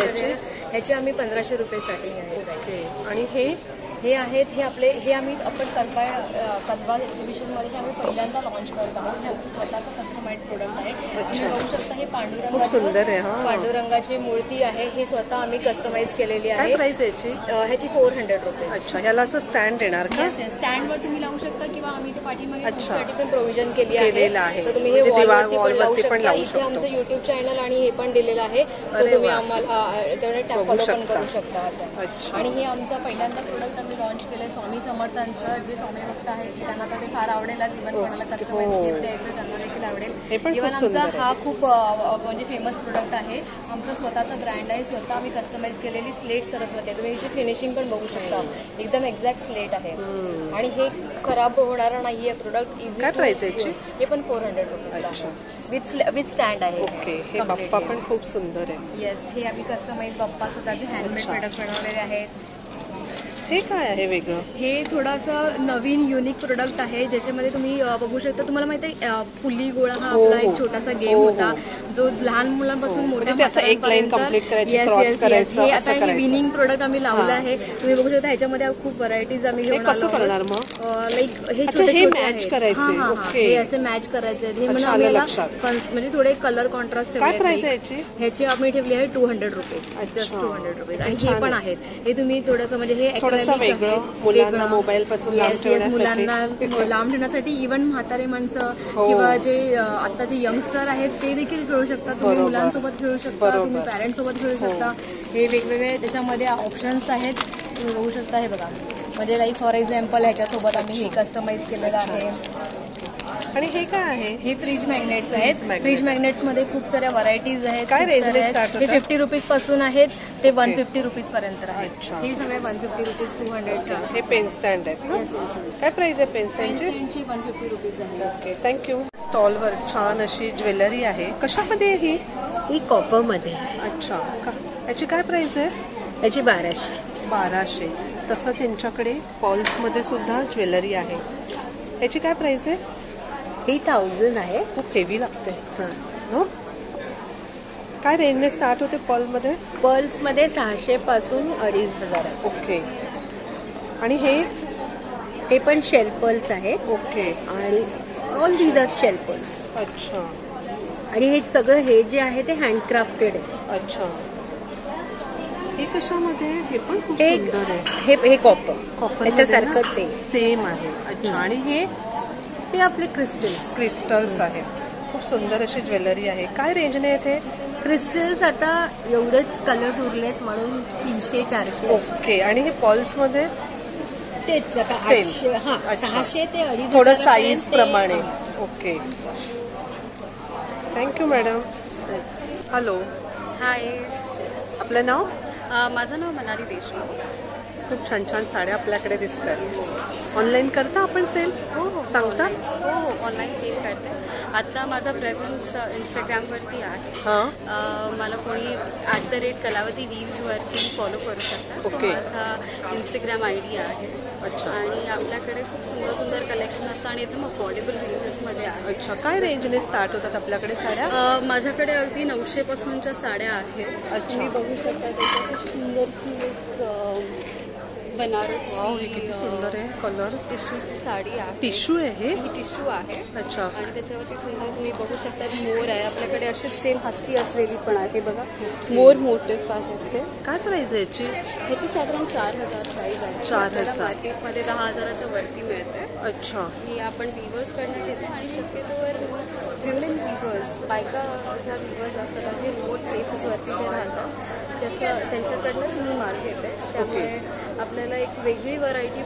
ह्याची आम्ही 1500 रुपये स्टार्टिंग आहे. आणि हे आहेत हे आपण कसबा एक्झिबिशनमध्ये हे आम्ही पहिल्यांदा लॉन्च करत आहोत. हे आमचं स्वतःचं कस्टमाइज प्रोडक्ट आहे. तुम्ही बघू शकता हे पांडुरंगाची मूर्ती आहे. हे स्वतः आम्ही कस्टमाइज केलेली आहे. काय प्राइस याची? ह्याची 400 रुपये. अच्छा, ह्याला असं स्टँड देणार का? स्टँडवर तुम्ही लावू शकता किंवा आम्ही ते पाठीमागे साठी पण प्रोव्हिजन केली आहे. तर तुम्ही हे वॉलवरती पण लावू शकता. इथे आमचं युट्यूब चॅनल आणि हे पण दिलेलं आहे, सो तुम्ही आम्हाला फॉलो पण करू शकता असं. आणि हे आमचा पहिल्यांदा प्रोडक्ट आम्ही लॉन्च केलंय स्वामी समर्थांचं. जे स्वामी भक्त आहेत त्यांना तर ते फार आवडेलच. इव्हन कोणाला कस्टमाइज गिफ्ट द्यायचं त्यांना देखील आवडेल. इव्हन आमचा हा खूप म्हणजे फेमस प्रोडक्ट आहे. आमचा स्वतःचा ब्रँड आहे. स्वतः आम्ही कस्टमाइज केलेली स्लेट सरस्वती आहे. तुम्ही याची फिनिशिंग पण बघू शकता, एकदम एक्झॅक्ट स्लेट आहे आणि हे खराब होणारा नाहीये प्रोडक्ट. इझी. काय प्राइस आहे याची? हे पण 400 रुपीज विथ स्टँड आहे. ओके, हे बाप्पा पण खूप सुंदर आहे. येस, हे आम्ही कस्टमाइज बाप्पा स्वतःचे हँडमेड प्रोडक्ट बनवलेले आहेत. हे काय आहे वेगळं? हे थोडासा नवीन युनिक प्रोडक्ट आहे, ज्याच्यामध्ये तुम्ही बघू शकता. तुम्हाला माहिती आहे पुली गोळा हा आपला एक छोटासा गेम होता, जो लहान मुलांपासून मोठ्या एक लाईन कंप्लीट करायची, क्रॉस करायचं. हे आता हे विनिंग प्रोडक्ट आम्ही लावलं आहे. तुम्ही बघू शकता ह्याच्यामध्ये खूप व्हरायटीज आम्ही घेऊन कसं करणार मग? लाईक हे छोटे मॅच करायचे. हे असे मॅच करायचे. हे म्हणजे थोडे कलर कॉन्ट्रास्ट. काय प्राइस आहे याची? ह्याची आम्ही ठेवली आहे 200 रुपीज. Just 200 rupees. आणि हे पण आहेत. हे तुम्ही थोडंसं म्हणजे हे मुलांना मोबाईल पासून मुलांना लांब ठेवण्यासाठी. इव्हन म्हातारे माणसं किंवा जे आताचे यंगस्टर आहेत ते देखील खेळू शकतात. तुम्ही मुलांसोबत खेळू शकता, तुम्ही पॅरेंट्स सोबत खेळू शकता. हे वेगवेगळे त्याच्यामध्ये ऑप्शन्स आहेत, तुम्ही बघू शकता. हे बघा, म्हणजे लाईक फॉर एक्झाम्पल ह्याच्यासोबत आम्ही हे कस्टमाइज केलेलं आहे. आणि हे काय आहे? हे फ्रीज मॅग्नेट्स आहेत. फ्रीज मॅग्नेट्स मध्ये खूप साऱ्या व्हरायटीज आहेत. काय रेंज स्टार्ट? हे 50 रुपीज पासून आहेत ते 150 रुपीज पर्यंत आहेत. हे सगळे 150 रुपीज 200. हे पेन स्टँड आहेत ना? काय प्राइस आहे पेन स्टँडची? 150 रुपीज आहे. Okay, thank you. स्टॉलवर छान अशी ज्वेलरी आहे. कशामध्ये आहे ही? कॉपरमध्ये. अच्छा, याची काय प्राइस आहे? याची 1200. तसंच यांच्याकडे पॉल्समध्ये सुद्धा ज्वेलरी आहे. याची काय प्राइस आहे? ही 1000 आहे. खूप हेवी लागते. काय रेंजने स्टार्ट होते पर्लमध्ये? पर्ल्समध्ये 600 पासून 2500 आहे. ओके. आणि हे पण शेल पर्ल्स आहेत. ओके. आणि all these are shell pearls. अच्छा. आणि हे सगळं हे जे आहे ते हँडक्राफ्टेड आहे. अच्छा. हे कशामध्ये? हे पण खूप सुंदर आहे. हे कॉपर याच्यासारखंच आहे, सेम आहे. अच्छा. आणि हे आपले क्रिस्टल्स आहेत. खूप सुंदर अशी ज्वेलरी आहे. काय रेंजने येते? क्रिस्टल्स आता एवढेच कलर्स उरलेत म्हणून 300-400. ओके. आणि हे पॉल्स मध्ये तेच आता 800. 600 ते 2500 थोडं साईज प्रमाणे. Okay, thank you madam. हॅलो. हाय, आपलं नाव? माझं नाव मनाली देशमुख. खूप छान छान साड्या आपल्याकडे दिसतात. ऑनलाईन करता आपण सेल? हो सांगता? हो, ऑनलाईन सेल करते. आता माझा प्रेफरन्स इंस्टाग्रामवरती आहे. मला कोणी @कलावती रील्सवरती फॉलो करू शकतात. ओके. माझा इंस्टाग्राम ID आहे. अच्छा. आणि आपल्याकडे खूप सुंदर सुंदर कलेक्शन असतं आणि एकदम अफोर्डेबल रेंजेसमध्ये आहे. अच्छा. काय रेंजने स्टार्ट होतात आपल्याकडे साड्या? माझ्याकडे अगदी 900 पासूनच्या साड्या आहेत. तुम्ही बघू शकता त्याची सुंदरशी बनारस. हे किती सुंदर आहे. कलर. टिश्यूची साडी आहे. टिश्यू आहे? ही टिश्यू आहे. अच्छा. आणि त्याच्यावरती सुंदर तुम्ही बघू शकता मोर आहे. आपल्याकडे अशीच सेम हत्ती असलेली पण आहे. बघा, मोर मोटिव्ह आहे. ते काय प्राइस आहे याची? ह्याची साधारण 4000 प्राइस आहे. 4000. मार्केटमध्ये 10,000च्या वरती मिळते. अच्छा. ही आपण विवर्स कडनं घेतो आणि शक्यतोवर विमेन विवर्स, बायका ज्या विवर्स असतात जे रिमोट प्लेसेसवरती जे राहतात त्यांच्याकडनंच मी माल घेते. त्यामुळे आपल्याला एक वेगळी व्हरायटी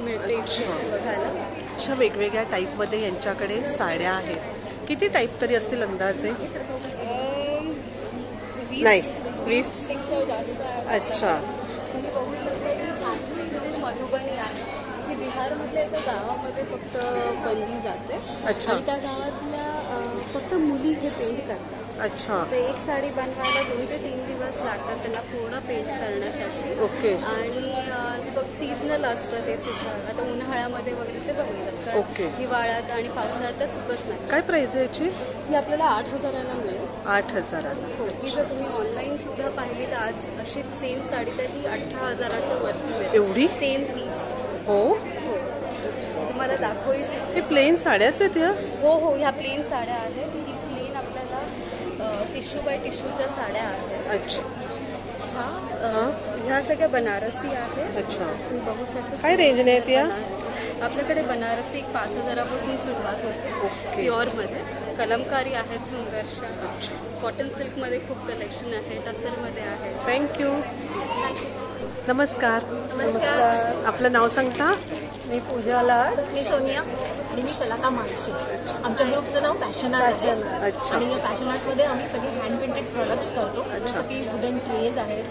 मिळते बघायला. अशा वेगवेगळ्या टाईपमध्ये यांच्याकडे साड्या आहेत. किती टाईप तरी असतील अंदाजे? नाही 20 पेक्षा जास्त आहे. अच्छा. मधुबनी आहे. ही बिहारमधल्या एका गावामध्ये फक्त बनली जाते. अच्छा. आणि त्या गावातल्या फक्त मुली हे पेंट करतात. अच्छा. तर एक साडी बनवायला 2 ते 3 दिवस लागतात त्याला पूर्ण पेंट करण्यासाठी. ओके. आणि बघ सीझनल असतं ते सुद्धा. आता उन्हाळ्यामध्ये वगैरे ते बनवतात. ओके. हिवाळ्यात आणि पावसाळ्यात तर सुकत नाही. काय प्राइस आहे याची? ही आपल्याला 8,000ला मिळेल. 8,000ला. हो. ही जर तुम्ही ऑनलाईन सुद्धा पाहिली तर आज अशीच सेम साडी तर ती 18,000च्या वरती मिळेल. एवढी? Same piece. हो. तुम्हाला दाखवू शकते. हे प्लेन साड्याच आहेत या? हो हो, ह्या प्लेन साड्या आहेत. ही प्लेन आपल्याला टिश्यू बाय टिश्यूच्या साड्या आहेत. अच्छा. ह्या सगळ्या बनारसी आहेत. अच्छा. तुम्ही बघू शकता. काय रेंजने आहेत या? आपल्याकडे बनारसी 5,000पासून सुरुवात होते. ओके. प्युअरमध्ये कलमकारी आहेत सुंदरशा. कॉटन सिल्कमध्ये खूप कलेक्शन आहे. टसरमध्ये आहे. थँक्यू. नमस्कार. नमस्कार. आपलं नाव सांगता? मी पूजा लाड. मी सोनिया आणि मी शलाका मानशे. आमच्या ग्रुपचं नाव पॅशन आर्ट आहे. अच्छा. आणि या पॅशन आर्टमध्ये आम्ही सगळे हँड पेंटेड प्रोडक्ट्स करतो. जसं की वुडन ट्रेज आहेत,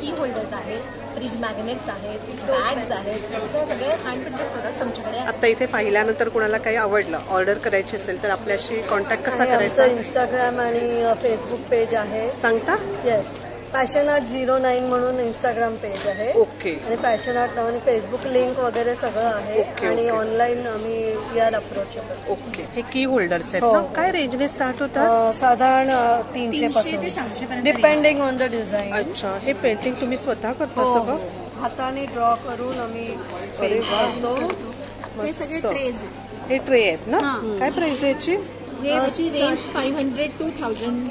की होल्डर्स आहेत, फ्रीज मॅग्नेट्स आहेत, बॅग्स आहेत. असं सगळे हँड पेंटेड प्रोडक्ट्स आमच्याकडे आहेत. आता इथे पाहिल्यानंतर कोणाला काही आवडलं, ऑर्डर करायची असेल तर आपल्याशी कॉन्टॅक्ट कसा करायचा? इंस्टाग्राम आणि फेसबुक पेज आहे. सांगता? येस. पॅशन आर्ट 09 म्हणून इंस्टाग्राम पेज आहे. ओके. आणि पॅशन आर्ट नावाने फेसबुक लिंक वगैरे सगळं आहे. ओके, आणि ओके. ऑनलाईन आम्ही वीआर अप्रोचेबल. ओके. हे की होल्डर्स आहेत हो. ना? काय रेंजने स्टार्ट होतात? साधारण 300 पासून डिपेंडिंग ऑन द डिझाईन. अच्छा. हे पेंटिंग तुम्ही स्वतः करता सगळं? हाताने ड्रॉ करून आम्ही करतो. हे सगळे ट्रेज आहेत. हे ट्रे आहेत ना? काय प्राइस आहे याची? याची रेंज 500 to 1000.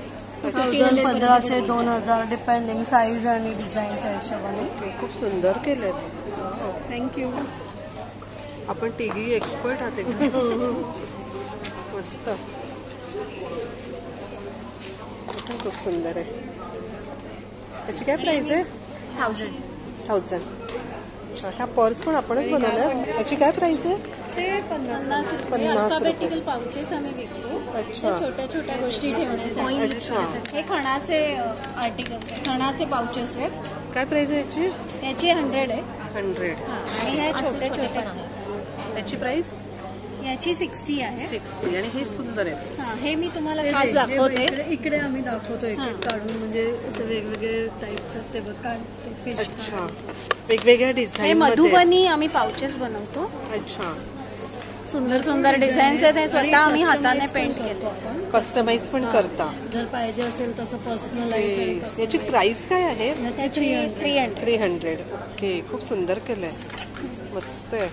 1500 2000 डिपेंडिंग साईज आणि डिझाईनच्या हिशोबाने. खूप सुंदर केलेत. थँक्यू. आपण तिघी एक्सपर्ट आहात एकदम. मस्त. खूप सुंदर आहे. याची काय प्राइस आहे? 1000. अच्छा. हा पर्स पण आपणच बनवलाय. याची काय प्राइस आहे? ते 50 अल्फाबेटिकल पाउचेस आम्ही विकतो. अच्छा. छोट्या छोट्या गोष्टी ठेवण्यासाठी. अच्छा. हे खणाचे आर्टिकल्स आहेत, खणाचे पाउचेस आहेत. काय प्राइस आहे याची? याची 100 आहे. 100. आणि हे छोटे छोटे याची प्राइस? याची 60 आहे. 60. आणि हे सुंदर आहे. हे मी तुम्हाला खास दाखवते. इकडे आम्ही दाखवतो एक काढून, म्हणजे असं वेगवेगळे टाईपचं ते बघा. अच्छा. वेगवेगळ्या डिझाईन. हे मधुबनी आम्ही पाउचेस बनवतो. अच्छा. सुंदर सुंदर डिझाईन्स आहेत. हे स्वतः आम्ही हाताने पेंट केले. कस्टमाइज पण करता जर पाहिजे असेल तसं पर्सनलाइज. याची प्राइस काय आहे? त्याची 300. ओके. खूप सुंदर केलंय. मस्त आहे.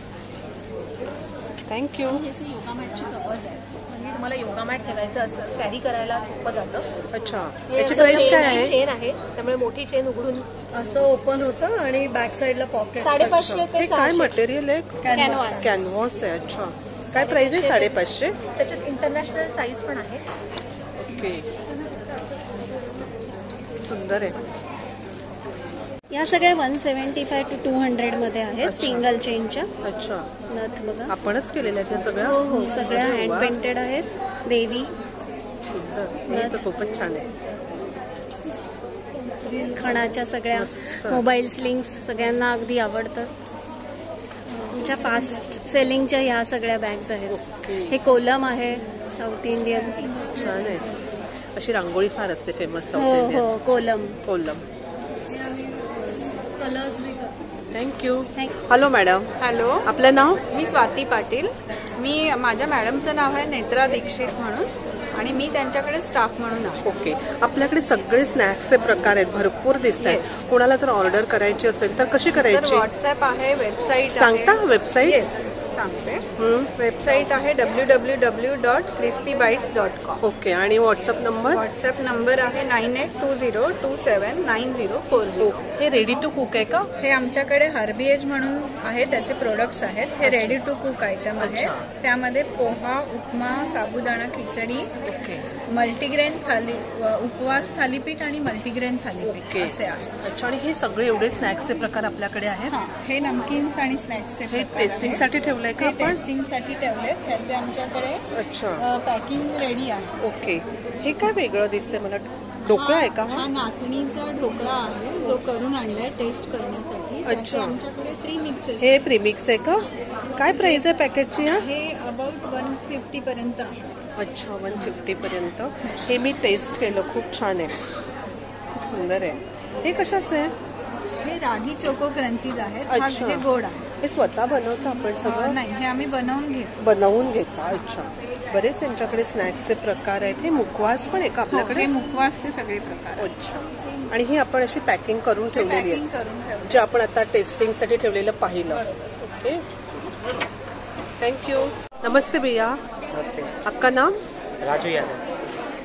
थँक्यू. योगा मॅटची कवर्स आहेत. म्हणजे तुम्हाला योगा मॅट ठेवायचं असेल, कॅरी करायला सोपं जातं. अच्छा. याची प्राइस काय आहे? चेन आहे, त्यामुळे मोठी चेन उघडून असं ओपन होतं आणि बॅक साईडला पॉकेट. 550 ते 600. काय मटेरियल आहे? कॅनव्हास. कॅनव्हास आहे. अच्छा. काय प्राइस आहे? 550. त्याच्यात इंटरनॅशनल साईज पण आहे. ओके. सुंदर आहे. या सगळ्या 175 to 200 मध्ये आहेत. सिंगल चेनच्या. अच्छा. नथ बघा. आपणच केलेल्या त्या सगळ्या? हो हो, सगळ्या हँड पेंटेड आहेत. देवी. सुंदर. हे तर खूपच छान आहे. खणाच्या सगळ्या मोबाईल स्लिंग्स सगळ्यांना अगदी आवडतात. आमच्या फास्ट सेलिंगच्या ह्या सगळ्या बॅग्स आहेत. हे कोलम आहे, साऊथ इंडियन. छान आहे. अशी रांगोळी फार असते फेमस साऊथ हो इंडियन. हो, kolam. Kolam. Colours thank you. Hello madam. Hello. आपलं नाव? मी स्वाती पाटील. मी माझ्या मॅडमचं नाव आहे नेत्रा दीक्षित म्हणून, आणि मी त्यांच्याकडे स्टाफ म्हणून आहे. ओके. आपल्याकडे सगळे स्नॅक्सचे प्रकार आहेत, भरपूर दिसत आहेत. कोणाला जर ऑर्डर करायची असेल तर कशी करायची? व्हॉट्सअप आहे, वेबसाईट सांगता? वेबसाईट? सांगते. वेबसाईट आहे www.crispybites.com. ओके. आणि व्हॉट्सअप नंबर आहे 9820279040. हे रेडी टू कुक आहे का? हे आमच्याकडे हर्बीएज म्हणून आहे, त्याचे प्रोडक्ट्स आहेत. हे रेडी टू कुक आयटम आहेत. त्यामध्ये पोहा, उपमा, साबुदाणा खिचडी, मल्टीग्रेन थाली, उपवास थालीपीठ आणि मल्टीग्रेन थालीपीठ असे आहे. अच्छा. आणि हे सगळे एवढे स्नॅक्सचे प्रकार आपल्याकडे आहेत? हे नमकीन्स आणि स्नॅक्सचे हे टेस्टिंग साठी ठेवलंय का? टेस्टिंग साठी ठेवले. त्याचे आमच्याकडे पॅकिंग रेडी आहे. ओके. हे काय वेगळं दिसतंय मला? ढोकळा आहे का? हा नाचणीचा ढोकळा आहे जो करून आणलाय टेस्ट करण्यासाठी. अच्छा. आमच्याकडे प्रीमिक्स आहे. हे प्रीमिक्स आहे का? काय प्राइस आहे पॅकेटची? हे अबाउट 150 पर्यंत आहे. अच्छा, 150 पर्यंत. हे मी टेस्ट केलं, खूप छान आहे, खूप सुंदर आहे. हे कशाचं आहे? हे रागी चोको क्रंचीज आहेत. अच्छा. हे गोड आहे. हे स्वतः बनवता आपण सगळं? नाही, हे आम्ही बनवून घेता. अच्छा. बरेच त्यांच्याकडे स्नॅक्सचे प्रकार आहेत. हे मुखवास पण आहे का आपल्याकडे? मुखवासचे सगळे प्रकार. अच्छा. आणि ही आपण अशी पॅकिंग करून ठेवलेली आहे, जे आपण आता टेस्टिंग साठी ठेवलेलं पाहिलं. Okay, thank you. नमस्ते भैया. नमस्ते. आपका नाम? राजू यादव.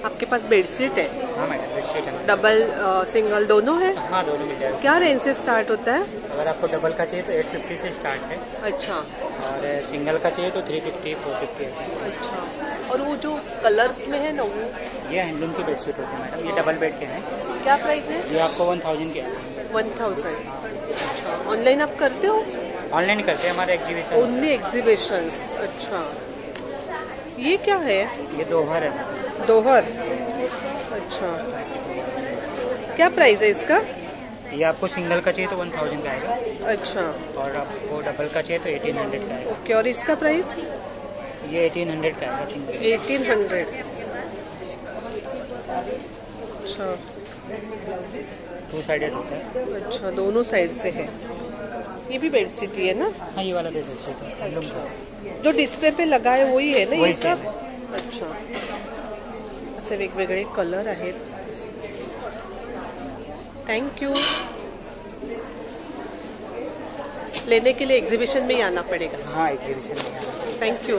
आपके पास बेडशीट है? हाँ मैडम, बेडशीट है. डबल सिंगल दोनों है? हाँ, दोनों मिल जाएगा. क्या रेंज से स्टार्ट होता है? अगर आपको डबल का चाहिए तो 850 से स्टार्ट है. अच्छा. और सिंगल का चाहिए तो 350, 450 ऐसे. अच्छा. और वो जो कलर्स में है ना, वो ये हैंडलूम की बेडशीट होती है मैडम. ये डबल बेड के हैं. क्या प्राइस है? ये आपको 1000 के. 1000. अच्छा. ऑनलाइन आप करते हो? ऑनलाइन करते हैं, हमारे एग्जीबिशन. Only exhibitions. अच्छा. ये क्या है? ये दोहर है. दोहर. अच्छा. क्या प्राइस है इसका? ये आपको सिंगल का चाहिए तो 1000 का आएगा. अच्छा. और आपको डबल का चाहिए तो 1800 का आएगा. ओके. और इसका प्राइस? ये 1800 का आएगा सिंगल. 1800. अच्छा. 2 साइडेड होता है. अच्छा, दोनों साइड से है. ये भी बेडशीट ही है ना? हाँ, ये वाला बेडशीट है. अच्छा. जो डिस्प्ले पे लगा है वही है ना? ये सब. अच्छा. असे वेगवेगळे कलर आहेत. Thank you. लेने के लिए एग्जीबिशन में ही आना पड़ेगा. हाँ, एग्जीबिशन में. Thank you.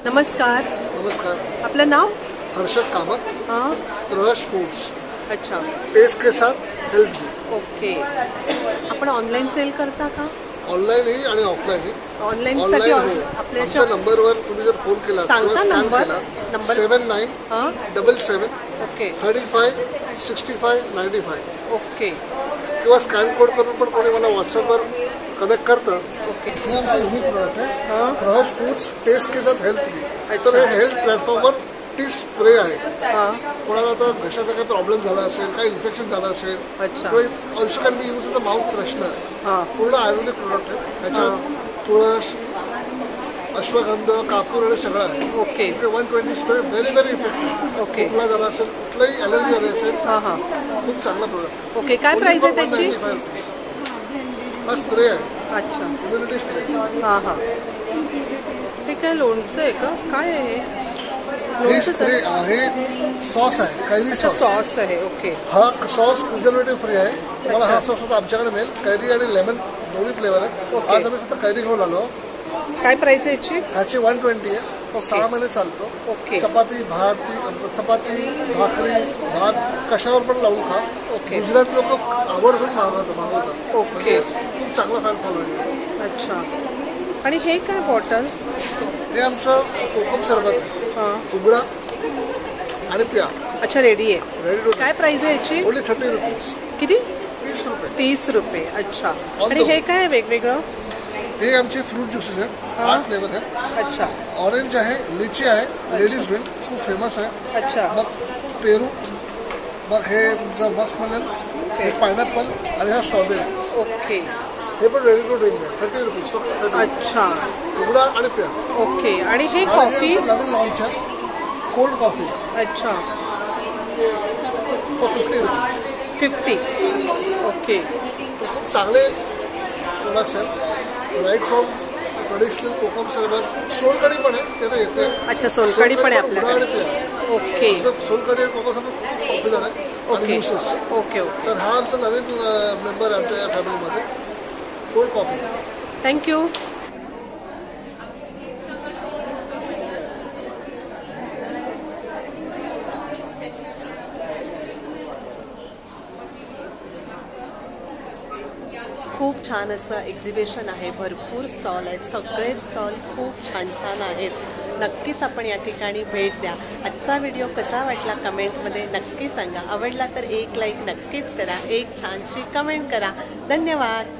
नमस्कार. नमस्कार. आपलं नाव? हर्षद कामत. हाँ. Rush foods. अच्छा. टेस्ट के साथ हेल्थ भी. ओके. आपण ऑनलाईन सेल करता का? ऑनलाईन ही आणि ऑफलाईन ही. ऑनलाईन साठी आपल्या नंबरवर तुम्ही जर फोन केला सांगता नंबर? 7977 ओके 35 65 95. ओके. किंवा स्कॅन कोड करून पण कोणी मला व्हॉट्सअपवर कनेक्ट करतं. ओके. हे आमचं युनिक प्रोडक्ट आहे. रश फूड्स टेस्ट के साथ हेल्थ भी. तर हे हेल्थ प्लॅटफॉर्मवर टी स्प्रे आहे. कोणाला आता घशाचा काही प्रॉब्लेम झाला असेल, काही इन्फेक्शन झालं असेल, also can be use the mouth freshener. पूर्ण आयुर्वेदिक प्रोडक्ट आहे. त्याच्यात तुळस, अश्वगंध, कापूर आणि सगळं आहे. Okay. 120 spray very very effective. Okay. कुठला झाला असेल, कुठलाही ॲलर्जी झाली असेल, खूप चांगला प्रोडक्ट. ओके. काय प्राइस आहे त्याची? हा स्प्रे आहे. अच्छा. Immunity spray. हां हां. हे काय लोणचं आहे का? काय आहे हे स्प्रे आहे. सॉस आहे, कैरी सॉस आहे. ओके. हा सॉस प्रिझर्वेटिव्ह फ्री आहे. तुम्हाला हा सॉस आता आमच्याकडे मिळेल. कैरी आणि लेमन दोन्ही फ्लेवर आहे. आज आम्ही फक्त कैरी घेऊन आलो. काय प्राइस आहे याची? ह्याची 120 आहे. 6 महिने चालतो. ओके. चपाती, भाकरी, भात कशावर पण लावून खा. ओके. गुजरात लोक आवडून मागवतात. ओके. खूप चांगला फॅन फॉलोइंग आहे. अच्छा. आणि हे काय बॉटल? हे आमचं कोकम सरबत आहे. उघडा आणि प्या. अच्छा, रेडी आहे. रेडी. काय प्राइस आहे याची? Only 30 rupees. किती? 30 रुपये. 30 रुपये. अच्छा. आणि हे काय वेगवेगळं? हे आमचे फ्रूट ज्युसेस आहेत. 8 फ्लेवर आहेत. अच्छा. ऑरेंज आहे, लिची आहे, लेडीज ड्रिंक खूप फेमस आहे. अच्छा. मग पेरू, मग हे तुमचं मस्कमेलन, हे पायनॅपल आणि हा स्ट्रॉबेरी. ओके. हे पण रेडी टू ड्रिंक आहे. 30 रुपीज फक्त. अच्छा. उघडा आणि प्या. ओके. आणि हे कॉफी? नवीन लॉन्च आहे कोल्ड कॉफी. अच्छा. 50. ओके. खूप चांगले प्रोडक्ट्स आहेत. राईट फ्रॉम ट्रेडिशनल कोकम सरबत. सोलकढी पण आहे, ते तर येते. अच्छा, सोलकढी पण आहे आपल्याकडे. ओके. सोलकढी आणि कोकम सरबत खूप पॉप्युलर आहे. ओके. ओके. तर हा आमचा नवीन मेंबर आहे आमच्या या फॅमिलीमध्ये. Cold coffee. थँक्यू. खूप छान असं एक्झिबिशन आहे, भरपूर स्टॉल आहेत, सगळे स्टॉल खूप छान छान आहेत. नक्कीच आपण या ठिकाणी भेट द्या. आजचा व्हिडिओ कसा वाटला कमेंटमध्ये नक्की सांगा. आवडला तर एक लाईक नक्कीच करा, एक छानशी कमेंट करा. धन्यवाद.